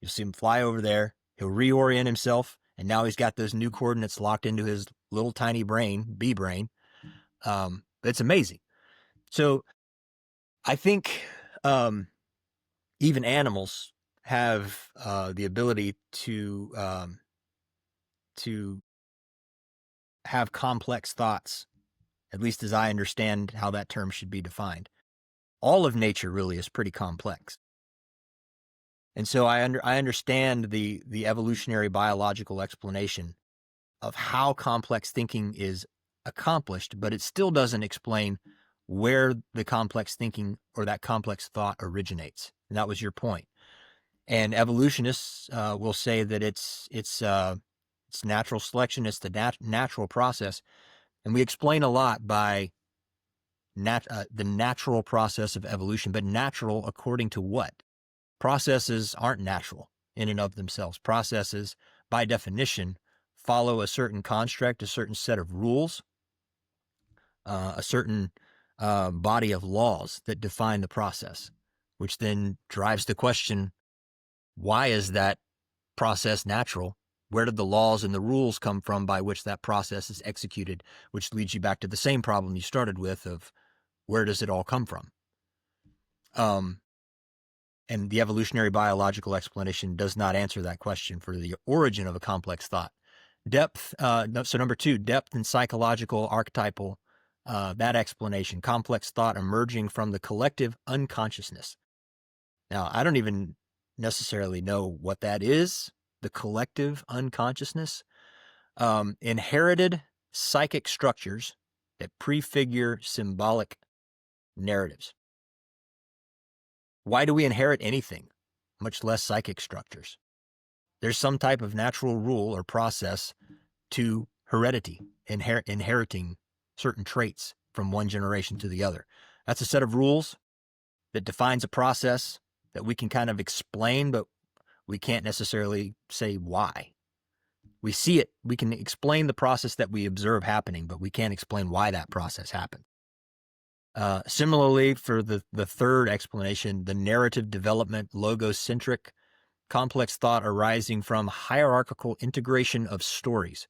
You'll see him fly over there. He'll reorient himself, and now he's got those new coordinates locked into his little tiny brain, bee brain. It's amazing. So I think even animals have the ability to have complex thoughts, at least as I understand how that term should be defined. All of nature really is pretty complex. And so I understand the evolutionary biological explanation of how complex thinking is accomplished, but it still doesn't explain where the complex thinking or that complex thought originates. And that was your point. And evolutionists will say that it's natural selection. It's the natural process. And we explain a lot by the natural process of evolution, but natural according to what? Processes aren't natural in and of themselves. Processes, by definition, follow a certain construct, a certain set of rules, a certain body of laws that define the process, which then drives the question, why is that process natural Where did the laws and the rules come from by which that process is executed, which leads you back to the same problem you started with of where does it all come from? And the evolutionary biological explanation does not answer that question for the origin of a complex thought. Depth, so number 2, depth and psychological archetypal, that explanation, complex thought emerging from the collective unconsciousness. Now, I don't even necessarily know what that is, the collective unconsciousness. Inherited psychic structures that prefigure symbolic narratives. Why do we inherit anything, much less psychic structures? There's some type of natural rule or process to heredity, inheriting certain traits from one generation to the other. That's a set of rules that defines a process that we can kind of explain, but we can't necessarily say why. We see it, we can explain the process that we observe happening, but we can't explain why that process happened. Similarly, for the third explanation, the narrative development, logocentric, complex thought arising from hierarchical integration of stories.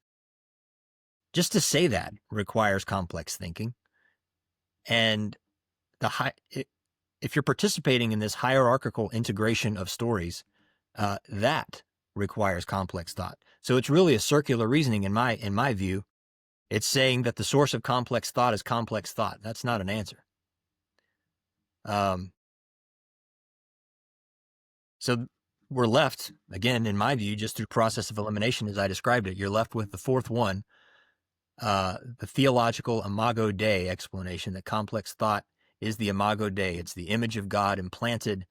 Just to say that requires complex thinking. And if you're participating in this hierarchical integration of stories, that requires complex thought. So it's really a circular reasoning in my view. It's saying that the source of complex thought is complex thought. That's not an answer. So we're left, again, in my view, just through process of elimination as I described it, you're left with the fourth one, the theological imago Dei explanation that complex thought is the imago Dei. It's the image of God implanted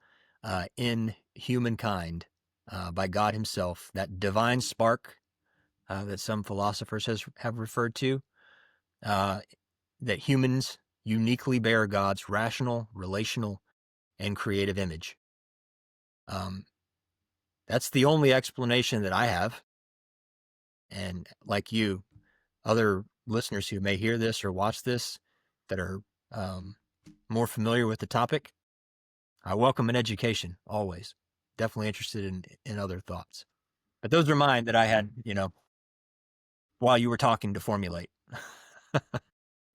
in humankind by God himself, that divine spark that some philosophers have referred to, that humans uniquely bear God's rational, relational, and creative image. That's the only explanation that I have. And like you, other listeners who may hear this or watch this that are more familiar with the topic, I welcome an education always. Definitely interested in other thoughts. But those are mine that I had, while you were talking to formulate.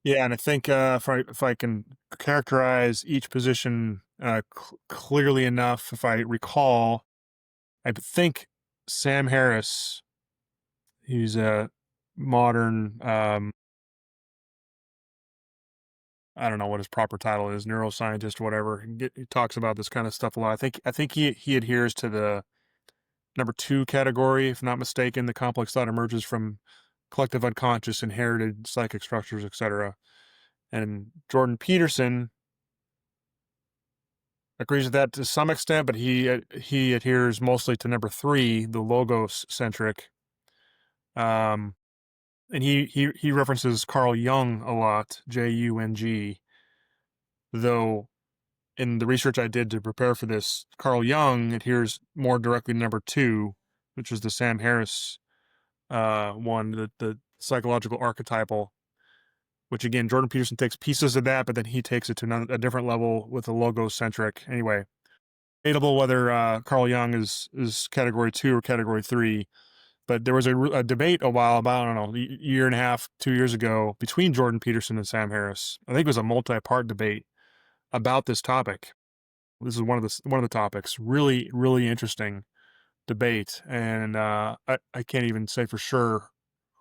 Yeah, and I think if I can characterize each position clearly enough, if I recall, I think Sam Harris, he's a modern, I don't know what his proper title is, neuroscientist or whatever. He talks about this kind of stuff a lot. I think he adheres to the number 2 category, if not mistaken. The complex thought emerges from collective unconscious, inherited psychic structures, etc. And Jordan Peterson agrees with that to some extent, but he adheres mostly to number 3, the logos centric. And he references Carl Jung a lot, Jung, though in the research I did to prepare for this, Carl Jung adheres more directly to number 2, which is the Sam Harris one, the psychological archetypal, which again, Jordan Peterson takes pieces of that, but then he takes it to a different level with the logocentric. Anyway, debatable whether Carl Jung is category 2 or category 3. But there was a debate a while about, I don't know, a year and a half, 2 years ago between Jordan Peterson and Sam Harris. I think it was a multi-part debate about this topic. This is one of the topics. Really, really interesting debate, and I can't even say for sure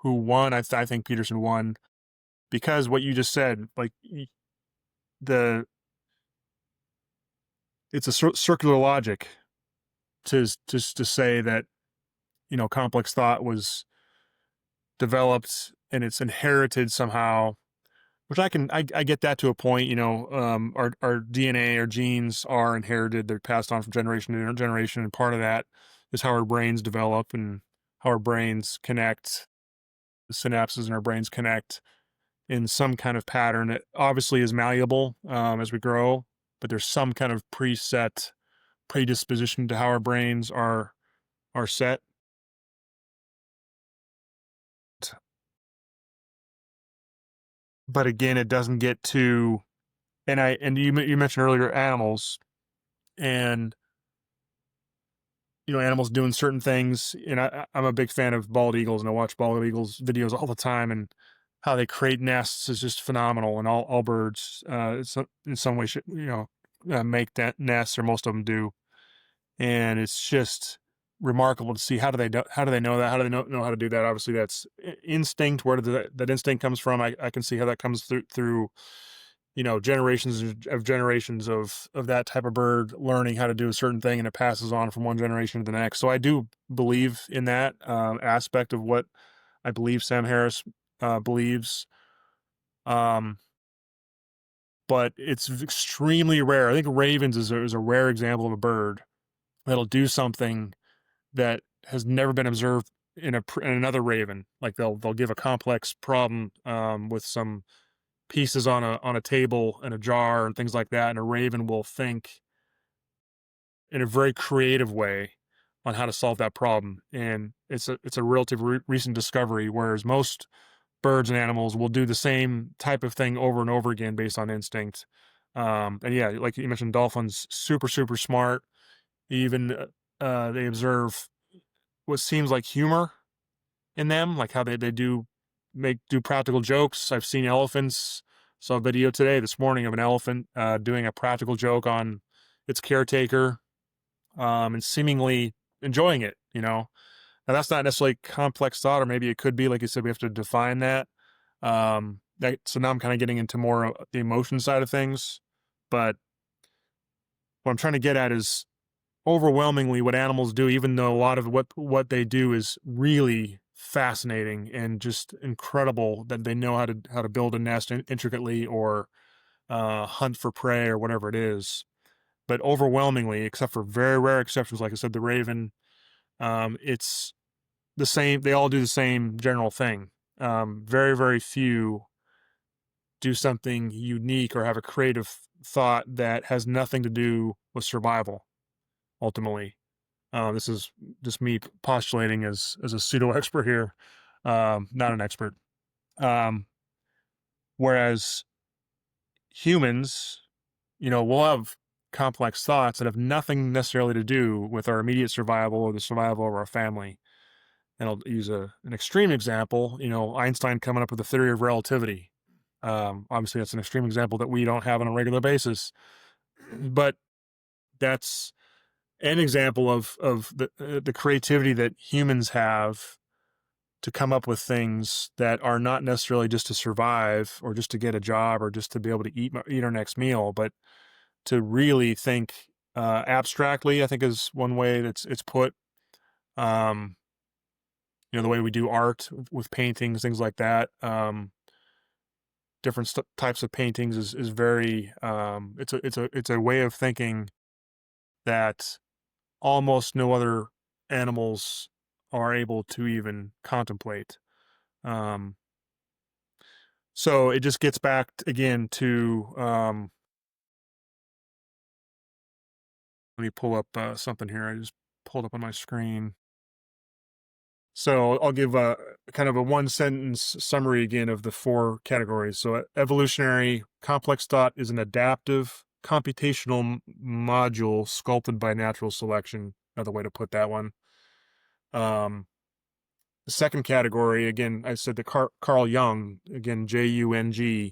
who won. I think Peterson won because what you just said, like it's a circular logic to say that complex thought was developed and it's inherited somehow, which I get that to a point. Our DNA, our genes are inherited; they're passed on from generation to generation, and part of that is how our brains develop and how our brains connect. The synapses in our brains connect in some kind of pattern. It obviously is malleable as we grow, but there's some kind of preset predisposition to how our brains are set. But again, it doesn't get to, and you mentioned earlier animals, and animals doing certain things. And I'm a big fan of bald eagles, and I watch bald eagles videos all the time, and how they create nests is just phenomenal. And all birds, in some way, should, make that nests, or most of them do. And it's just remarkable to see how do they know that? How do they know how to do that? Obviously, that's instinct. Where did that instinct comes from? I can see how that comes through generations of that type of bird learning how to do a certain thing, and it passes on from one generation to the next. So I do believe in that aspect of what I believe Sam Harris believes. Um, but it's extremely rare. I think ravens is a rare example of a bird that'll do something that has never been observed in another raven. Like they'll give a complex problem with some pieces on a table and a jar and things like that, and a raven will think in a very creative way on how to solve that problem. And it's a relatively recent discovery, whereas most birds and animals will do the same type of thing over and over again based on instinct. And yeah, like you mentioned, dolphins, super super smart. Even they observe what seems like humor in them, like how they do practical jokes. I've seen elephants. Saw a video this morning of an elephant doing a practical joke on its caretaker, and seemingly enjoying it. Now that's not necessarily complex thought, or maybe it could be. Like you said, we have to define that. So now I'm kind of getting into more of the emotion side of things. But what I'm trying to get at is overwhelmingly what animals do, even though a lot of what they do is really fascinating and just incredible, that they know how to build a nest intricately, or hunt for prey, or whatever it is. But overwhelmingly, except for very rare exceptions, like I said, the raven, it's the same. They all do the same general thing. Very, very few do something unique or have a creative thought that has nothing to do with survival, ultimately. This is just me postulating as a pseudo expert here, not an expert. Um, Whereas humans, we'll have complex thoughts that have nothing necessarily to do with our immediate survival or the survival of our family. And I'll use an extreme example. Einstein coming up with the theory of relativity. Obviously, that's an extreme example that we don't have on a regular basis, but that's an example of the creativity that humans have to come up with things that are not necessarily just to survive, or just to get a job, or just to be able to eat our next meal, but to really think abstractly. I think is one way that it's put. The way we do art with paintings, things like that. Different types of paintings is very. It's a way of thinking that almost no other animals are able to even contemplate. So it just gets back again to, let me pull up something here. I just pulled up on my screen. So I'll give a kind of a one sentence summary again of the four categories. So evolutionary complex thought is an adaptive computational module sculpted by natural selection. Another way to put that one. The second category, again, I said the Carl Jung, again, Jung,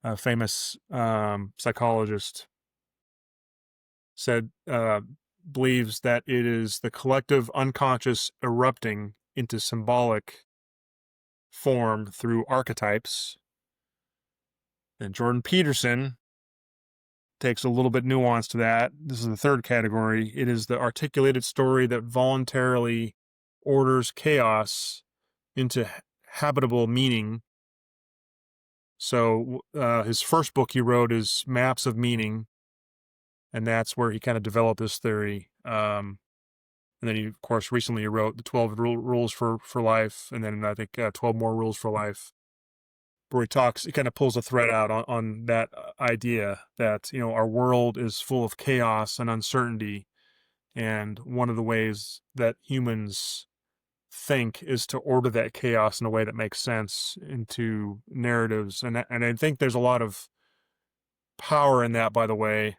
a famous psychologist, said, believes that it is the collective unconscious erupting into symbolic form through archetypes. And Jordan Peterson takes a little bit nuance to that. This is the third category. It is the articulated story that voluntarily orders chaos into habitable meaning. So his first book he wrote is Maps of Meaning, and that's where he kind of developed this theory. And then he, of course, recently wrote the 12 Rules for Life, and then I think 12 More Rules for Life, where he kind of pulls a thread out on that idea that, our world is full of chaos and uncertainty. And one of the ways that humans think is to order that chaos in a way that makes sense into narratives. And I think there's a lot of power in that, by the way.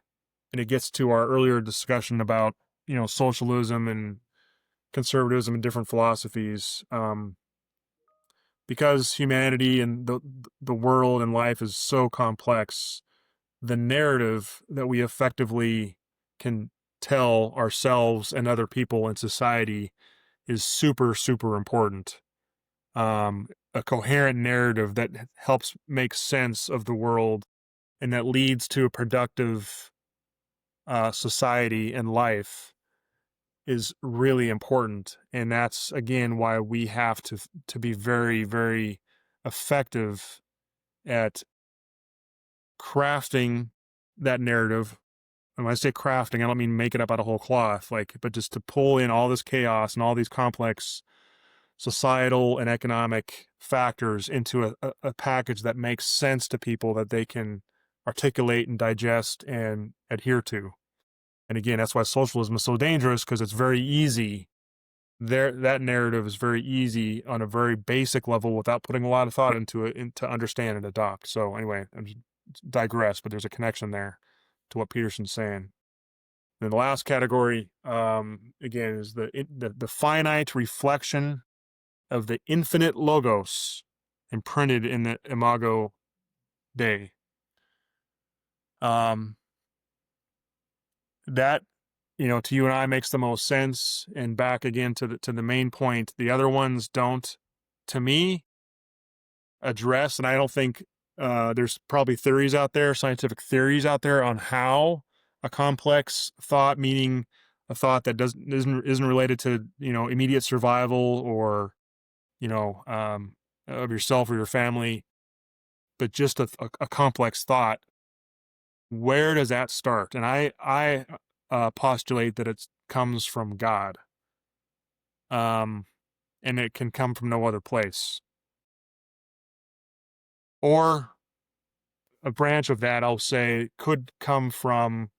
And it gets to our earlier discussion about, socialism and conservatism and different philosophies, because humanity and the world and life is so complex. The narrative that we effectively can tell ourselves and other people in society is super, super important. A coherent narrative that helps make sense of the world and that leads to a productive society and life is really important. And that's, again, why we have to be very, very effective at crafting that narrative. And when I say crafting, I don't mean make it up out of whole cloth, but just to pull in all this chaos and all these complex societal and economic factors into a package that makes sense to people that they can articulate and digest and adhere to. And again, that's why socialism is so dangerous, because it's very easy. That narrative is very easy on a very basic level without putting a lot of thought into it and to understand and adopt. So anyway, I'm just digress, but there's a connection there to what Peterson's saying. And the last category, again, is the finite reflection of the infinite logos imprinted in the Imago Dei. That, to you and I makes the most sense. And back again to the main point, the other ones don't, to me, address, and I don't think there's probably theories out there, scientific theories out there on how a complex thought, meaning a thought that isn't related to immediate survival or of yourself or your family, but just a complex thought. Where does that start? And I postulate that it comes from God, and it can come from no other place. Or a branch of that, I'll say, could come from,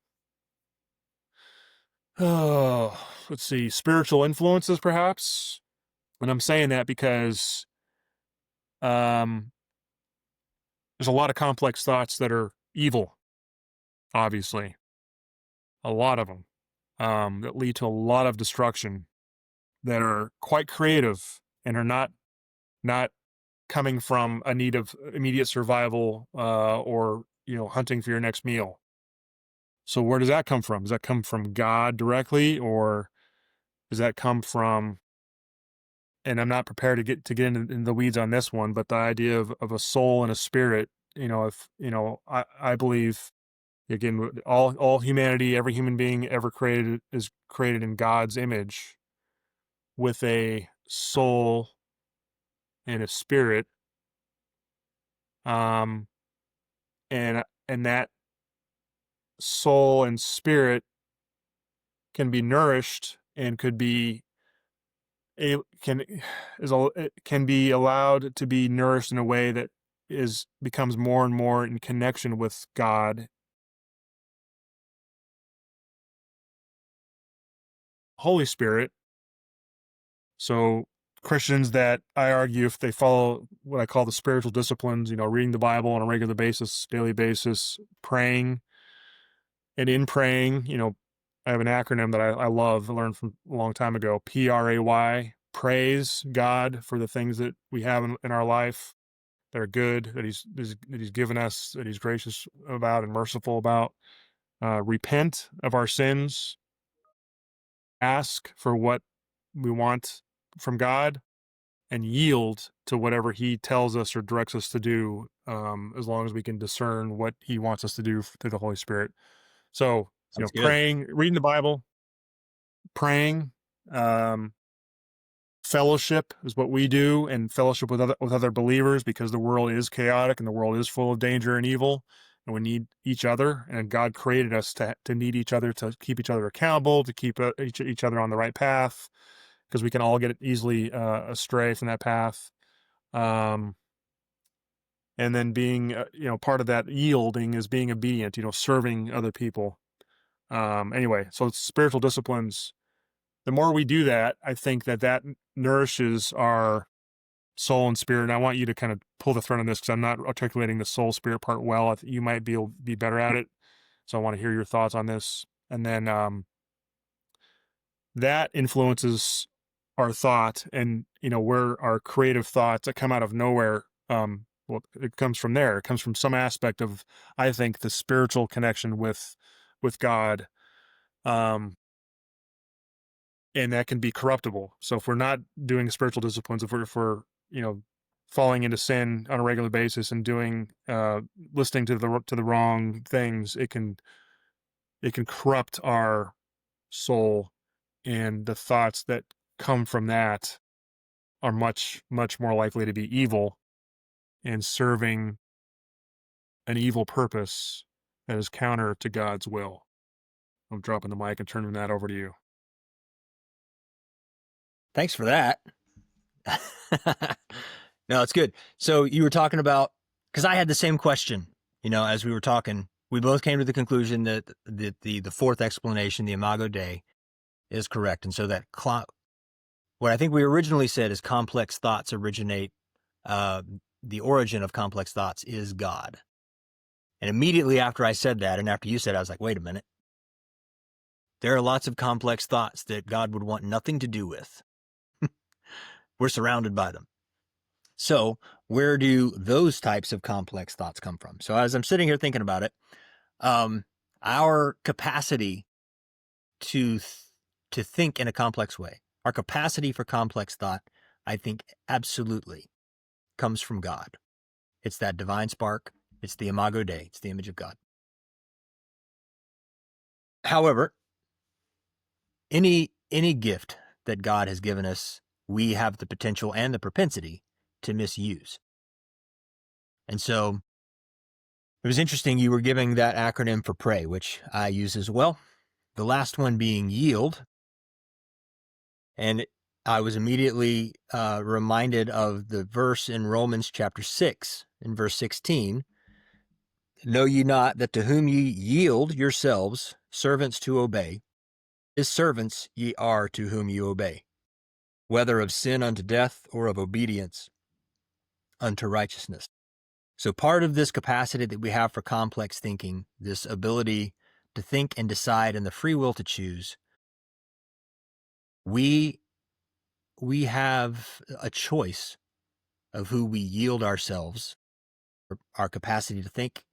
let's see, spiritual influences, perhaps. And I'm saying that because there's a lot of complex thoughts that are evil, obviously. A lot of them that lead to a lot of destruction, that are quite creative and are not coming from a need of immediate survival or hunting for your next meal. So where does that come from? Does that come from God directly, or does that come from, and I'm not prepared to get in the weeds on this one, but the idea of a soul and a spirit, I believe, again, all humanity, every human being ever created is created in God's image with a soul and a spirit. And that soul and spirit can be nourished and can be allowed to be nourished in a way that becomes more and more in connection with God, Holy Spirit. So Christians that I argue, if they follow what I call the spiritual disciplines, reading the Bible on a regular basis, daily basis, praying, and in praying, I have an acronym that I love, I learned from a long time ago, P.R.A.Y, praise God for the things that we have in our life that are good, that he's given us, that he's gracious about and merciful about. Repent of our sins, ask for what we want from God, and yield to whatever he tells us or directs us to do, as long as we can discern what he wants us to do through the Holy Spirit. So, Sounds good. praying, reading the Bible, praying, fellowship is what we do, and fellowship with other believers, because the world is chaotic and the world is full of danger and evil, and we need each other. And God created us to need each other, to keep each other accountable, to keep each other on the right path, because we can all get easily astray from that path. And then being, part of that yielding is being obedient, serving other people. Anyway, so spiritual disciplines, the more we do that, I think that nourishes our soul and spirit. And I want you to kind of pull the thread on this, because I'm not articulating the soul spirit part well. I think you might be better at it. So I want to hear your thoughts on this. And then that influences our thought, and where our creative thoughts that come out of nowhere, well, it comes from there. It comes from some aspect of, I think, the spiritual connection with God, and that can be corruptible. So if we're not doing spiritual disciplines, if we're falling into sin on a regular basis and doing listening to the wrong things, it can corrupt our soul, and the thoughts that come from that are much, much more likely to be evil and serving an evil purpose that is counter to God's will. I'm dropping the mic and turning that over to you. Thanks for that. No, it's good. So you were talking about, because I had the same question, as we were talking, we both came to the conclusion that the fourth explanation, the Imago Dei, is correct. And so that what I think we originally said is complex thoughts originate, the origin of complex thoughts is God. And immediately after I said that, and after you said it, I was like, wait a minute. There are lots of complex thoughts that God would want nothing to do with. We're surrounded by them. So where do those types of complex thoughts come from? So as I'm sitting here thinking about it, our capacity to think in a complex way, our capacity for complex thought, I think absolutely comes from God. It's that divine spark. It's the Imago Dei. It's the image of God. However, any gift that God has given us, we have the potential and the propensity to misuse. And so it was interesting you were giving that acronym for P.R.A.Y, which I use as well. The last one being yield. And I was immediately reminded of the verse in Romans chapter 6, in verse 16. Know ye not that to whom ye yield yourselves servants to obey, his servants ye are to whom ye obey, whether of sin unto death or of obedience unto righteousness. So part of this capacity that we have for complex thinking, this ability to think and decide and the free will to choose, we have a choice of who we yield ourselves, our capacity to think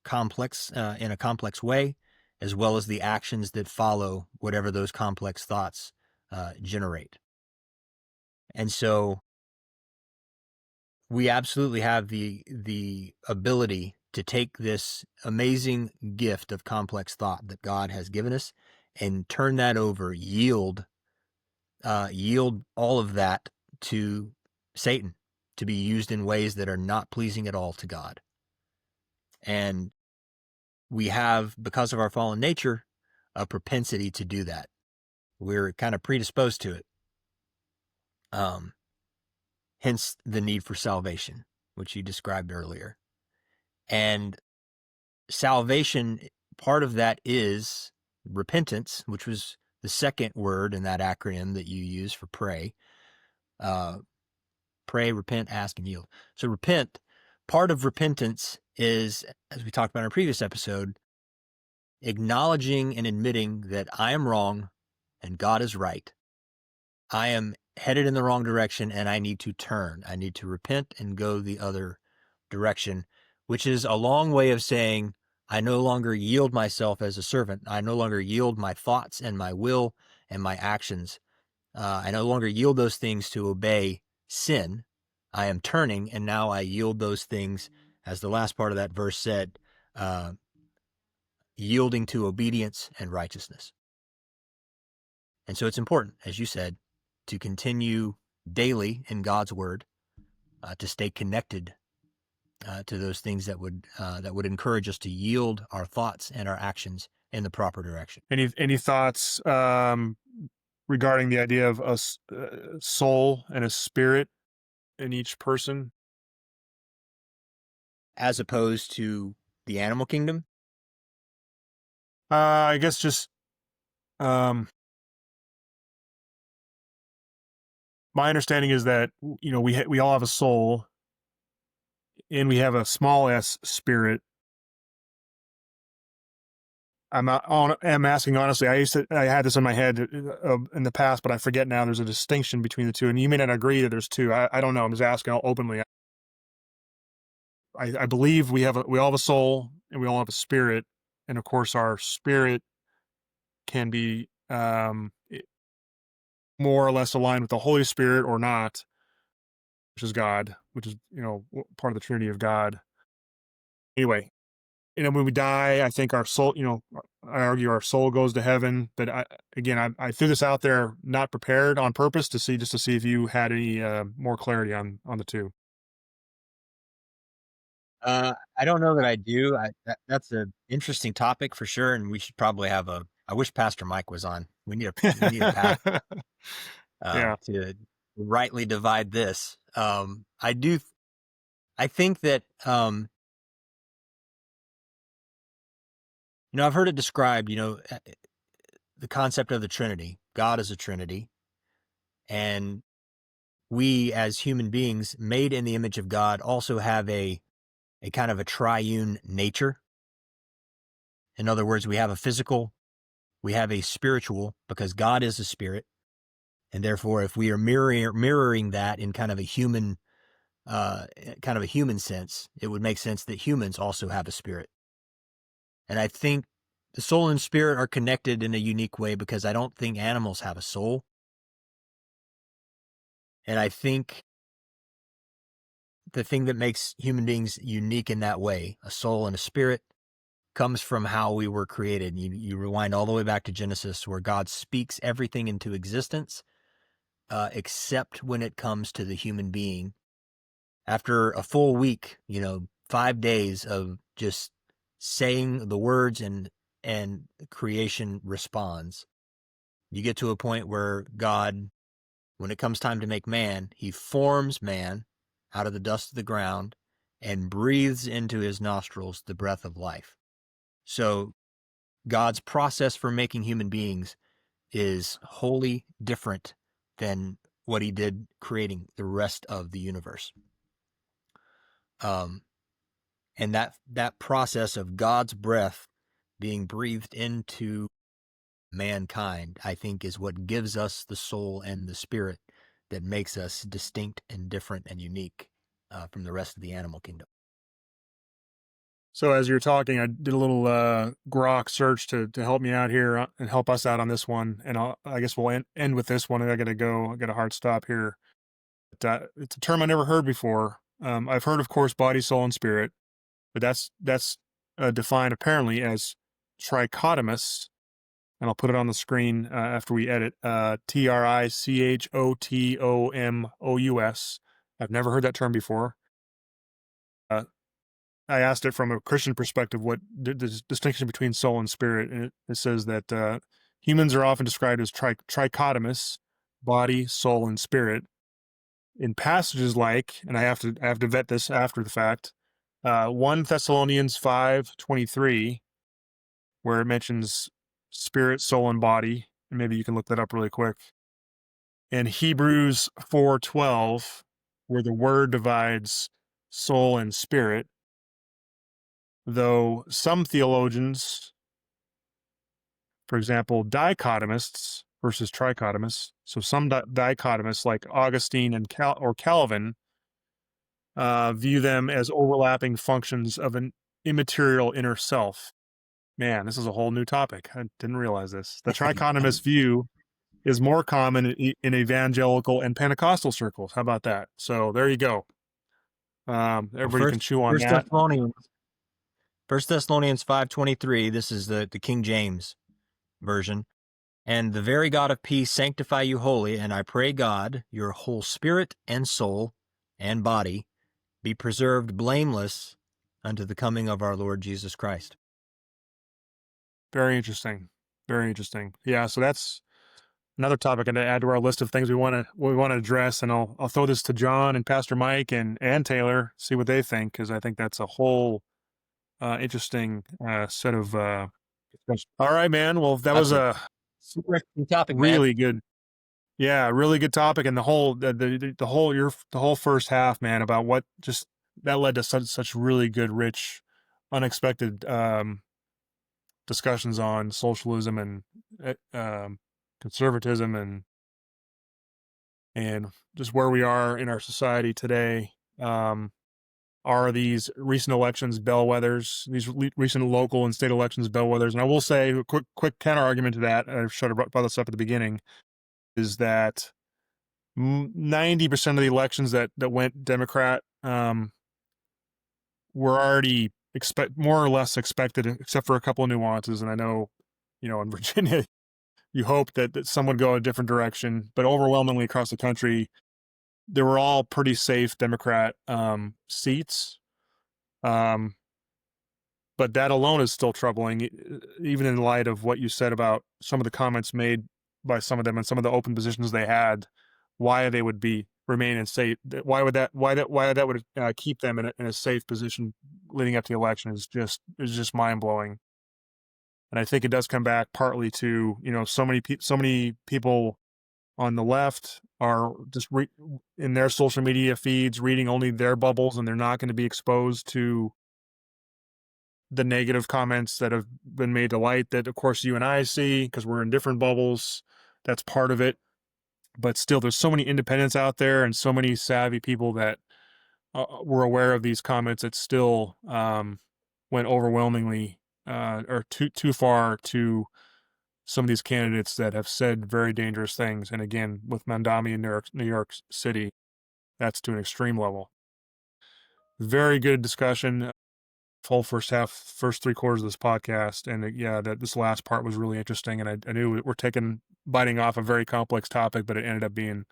complex in a complex way, as well as the actions that follow whatever those complex thoughts generate. And so we absolutely have the ability to take this amazing gift of complex thought that God has given us and turn that over, yield all of that to Satan to be used in ways that are not pleasing at all to God. And we have, because of our fallen nature, a propensity to do that. We're kind of predisposed to it. Hence the need for salvation, which you described earlier. And salvation, part of that is repentance, which was the second word in that acronym that you use for pray. Pray, repent, ask, and yield. So repent, part of repentance is, as we talked about in our previous episode, acknowledging and admitting that I am wrong and God is right. I am headed in the wrong direction and I need to turn. I need to repent and go the other direction, which is a long way of saying I no longer yield myself as a servant. I no longer yield my thoughts and my will and my actions. I no longer yield those things to obey sin. I am turning, and now I yield those things, as the last part of that verse said, yielding to obedience and righteousness. And so it's important, as you said, to continue daily in God's word, to stay connected to those things that would encourage us to yield our thoughts and our actions in the proper direction. Any thoughts regarding the idea of a soul and a spirit in each person, as opposed to the animal kingdom? I guess just my understanding is that we all have a soul, and we have a small s spirit. I'm asking honestly. I had this in my head in the past, but I forget now. There's a distinction between the two, and you may not agree that there's two. I don't know. I'm just asking openly. I believe we all have a soul and we all have a spirit, and of course our spirit can be more or less aligned with the Holy Spirit or not, which is God, which is part of the Trinity of God. Anyway, when we die, I think our soul, I argue our soul goes to heaven. But I threw this out there not prepared on purpose to see if you had any more clarity on the two. I don't know that I do. That's an interesting topic for sure, and we should probably have a. I wish Pastor Mike was on. We need a pastor Yeah. to rightly divide this. I do. I think that I've heard it described. The concept of the Trinity. God is a Trinity, and we as human beings, made in the image of God, also have a kind of a triune nature. In other words, we have a physical, we have a spiritual, because God is a spirit. And therefore, if we are mirroring that in kind of a human sense, it would make sense that humans also have a spirit. And I think the soul and spirit are connected in a unique way because I don't think animals have a soul. And I think the thing that makes human beings unique in that way, a soul and a spirit, comes from how we were created. You rewind all the way back to Genesis, where God speaks everything into existence, except when it comes to the human being. After a full week, 5 days of just saying the words and creation responds. You get to a point where God, when it comes time to make man, he forms man out of the dust of the ground and breathes into his nostrils the breath of life. So God's process for making human beings is wholly different than what he did creating the rest of the universe. And that process of God's breath being breathed into mankind, I think, is what gives us the soul and the spirit that makes us distinct and different and unique from the rest of the animal kingdom. So as you're talking, I did a little grok search to help me out here and help us out on this one. And I guess we'll end with this one. I got to go. I got a hard stop here. But, it's a term I never heard before. I've heard, of course, body, soul, and spirit, but that's defined apparently as trichotomous. And I'll put it on the screen after we edit. Trichotomous. I've never heard that term before. I asked it from a Christian perspective, what the distinction between soul and spirit, and it says that humans are often described as trichotomous, body, soul, and spirit. In passages like, and I have to vet this after the fact, 1 Thessalonians 5:23, where it mentions spirit, soul, and body, and maybe you can look that up really quick. And Hebrews 4:12, where the word divides soul and spirit. Though some theologians, for example, dichotomists versus trichotomists, so some dichotomists like Augustine and Calvin view them as overlapping functions of an immaterial inner self. Man, this is a whole new topic. I didn't realize this. The trichotomist view is more common in evangelical and Pentecostal circles. How about that? So there you go. Everybody can chew on that. First Thessalonians 5:23, this is the King James version. And the very God of peace sanctify you wholly, and I pray God, your whole spirit and soul and body be preserved blameless unto the coming of our Lord Jesus Christ. Very interesting. Very interesting. Yeah, so that's another topic to add to our list of things we want to address, and I'll throw this to John and Pastor Mike and Taylor, see what they think, because I think that's a whole interesting set of discussion. All right, man. Well, that was a super topic, really man. good. Yeah, really good topic, and the whole first half, man, about what just that led to such really good, rich, unexpected discussions on socialism and conservatism and just where we are in our society today. Are these recent elections bellwethers? These recent local and state elections bellwethers? And I will say a quick counter argument to that. I should have brought this up at the beginning. Is that 90% of the elections that went Democrat were already more or less expected, except for a couple of nuances. And I know, in Virginia, you hope that some would go a different direction, but overwhelmingly across the country, they were all pretty safe Democrat seats. But that alone is still troubling, even in light of what you said about some of the comments made by some of them and some of the open positions they had, why they would remain in safe. Why that would keep them in a safe position leading up to the election is just mind blowing. And I think it does come back partly to, so many people on the left are just in their social media feeds reading only their bubbles, and they're not going to be exposed to the negative comments that have been made to light that, of course, you and I see because we're in different bubbles. That's part of it. But still, there's so many independents out there and so many savvy people that were aware of these comments that still went overwhelmingly or too far to some of these candidates that have said very dangerous things. And again, with Mandami in New York City, that's to an extreme level. Very good discussion. Full first 3/4 of this podcast. And that this last part was really interesting. And I knew we're biting off a very complex topic, but it ended up being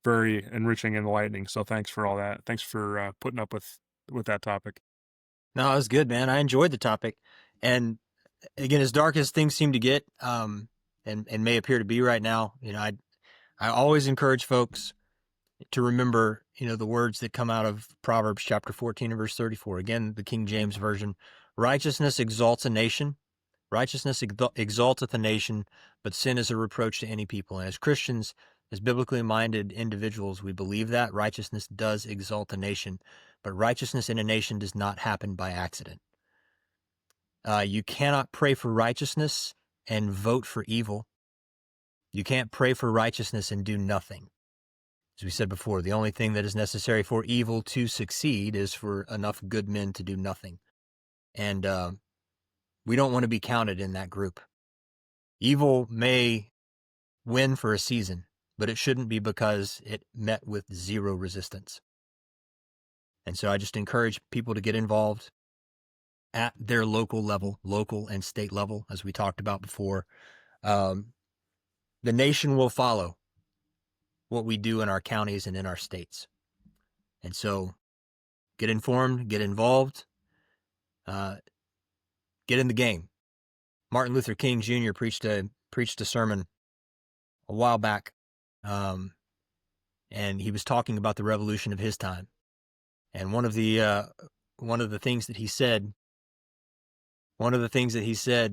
very enriching and enlightening. So thanks for all that. Thanks for putting up with that topic. No, it was good, man. I enjoyed the topic. And again, as dark as things seem to get, and may appear to be right now, I always encourage folks to remember, the words that come out of Proverbs chapter 14 and verse 34. Again, the King James Version. Righteousness exalts a nation. Righteousness exalteth a nation, but sin is a reproach to any people. And as Christians, as biblically minded individuals, we believe that righteousness does exalt a nation, but righteousness in a nation does not happen by accident. You cannot pray for righteousness and vote for evil. You can't pray for righteousness and do nothing. As we said before, the only thing that is necessary for evil to succeed is for enough good men to do nothing. And we don't want to be counted in that group. Evil may win for a season, but it shouldn't be because it met with zero resistance. And so I just encourage people to get involved at their local level, local and state level, as we talked about before. The nation will follow what we do in our counties and in our states. And so get informed, get involved, get in the game. Martin Luther King Jr. preached a sermon a while back, and he was talking about the revolution of his time. And one of the things that he said,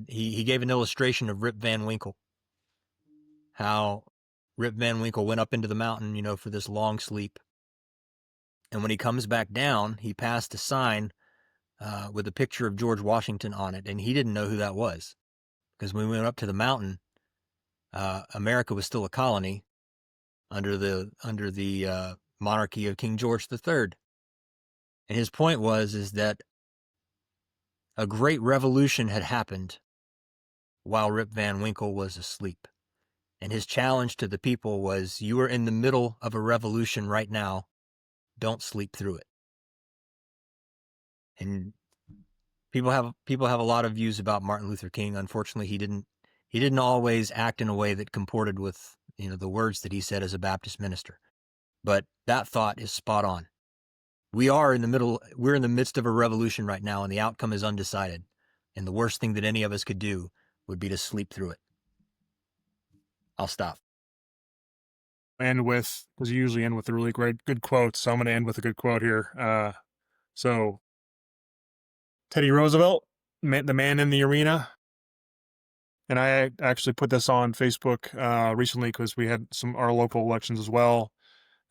he gave an illustration of Rip Van Winkle, how Rip Van Winkle went up into the mountain, for this long sleep. And when he comes back down, he passed a sign with a picture of George Washington on it, and he didn't know who that was. Because when we went up to the mountain, America was still a colony under the monarchy of King George III. And his point is that a great revolution had happened while Rip Van Winkle was asleep. And his challenge to the people was, you are in the middle of a revolution right now. Don't sleep through it. And people have a lot of views about Martin Luther King. Unfortunately, he didn't always act in a way that comported with, the words that he said as a Baptist minister. But that thought is spot on. We're in the midst of a revolution right now, and the outcome is undecided. And the worst thing that any of us could do would be to sleep through it. I'll stop. Because you usually end with a really good quote, so I'm going to end with a good quote here. So Teddy Roosevelt, the man in the arena. And I actually put this on Facebook recently because we had our local elections as well.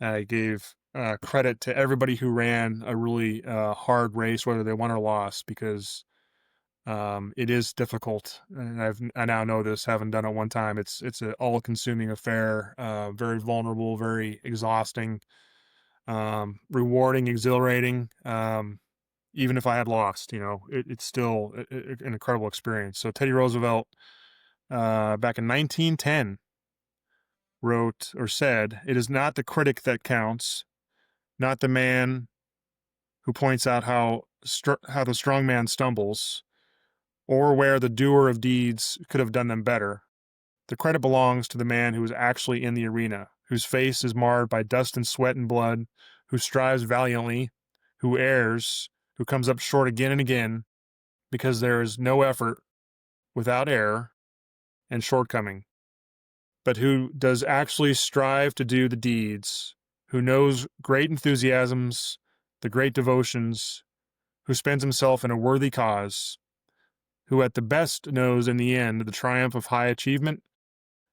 I gave credit to everybody who ran a really hard race, whether they won or lost, because It is difficult, and I now know this, having done it one time. It's an all-consuming affair, very vulnerable, very exhausting, rewarding, exhilarating. Even if I had lost, it's still an incredible experience. So Teddy Roosevelt, back in 1910, wrote or said, "It is not the critic that counts, not the man who points out how the strong man stumbles, or where the doer of deeds could have done them better. The credit belongs to the man who is actually in the arena, whose face is marred by dust and sweat and blood, who strives valiantly, who errs, who comes up short again and again, because there is no effort without error and shortcoming, but who does actually strive to do the deeds, who knows great enthusiasms, the great devotions, who spends himself in a worthy cause, who at the best knows in the end the triumph of high achievement,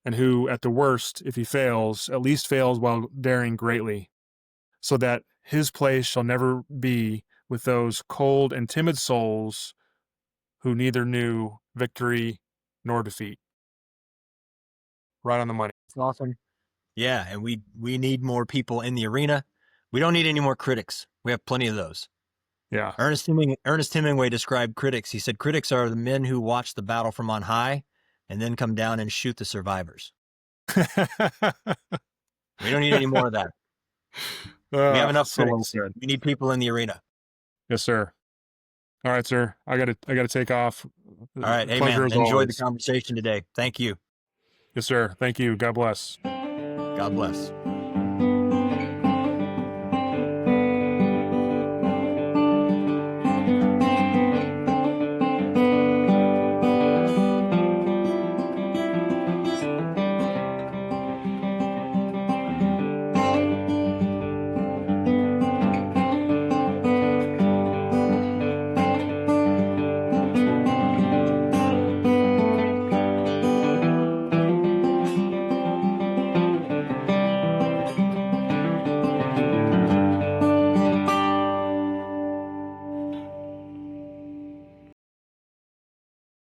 and who, at the worst, if he fails, at least fails while daring greatly, so that his place shall never be with those cold and timid souls who neither knew victory nor defeat." Right on the money. It's awesome. Yeah, and we need more people in the arena. We don't need any more critics. We have plenty of those. Yeah. Ernest Hemingway described critics. He said, critics are the men who watch the battle from on high and then come down and shoot the survivors. We don't need any more of that. We have enough critics. We need people in the arena. Yes, sir. All right, sir. I gotta take off. All right. Hey, man. Enjoyed the conversation today. Thank you. Yes, sir. Thank you. God bless. God bless.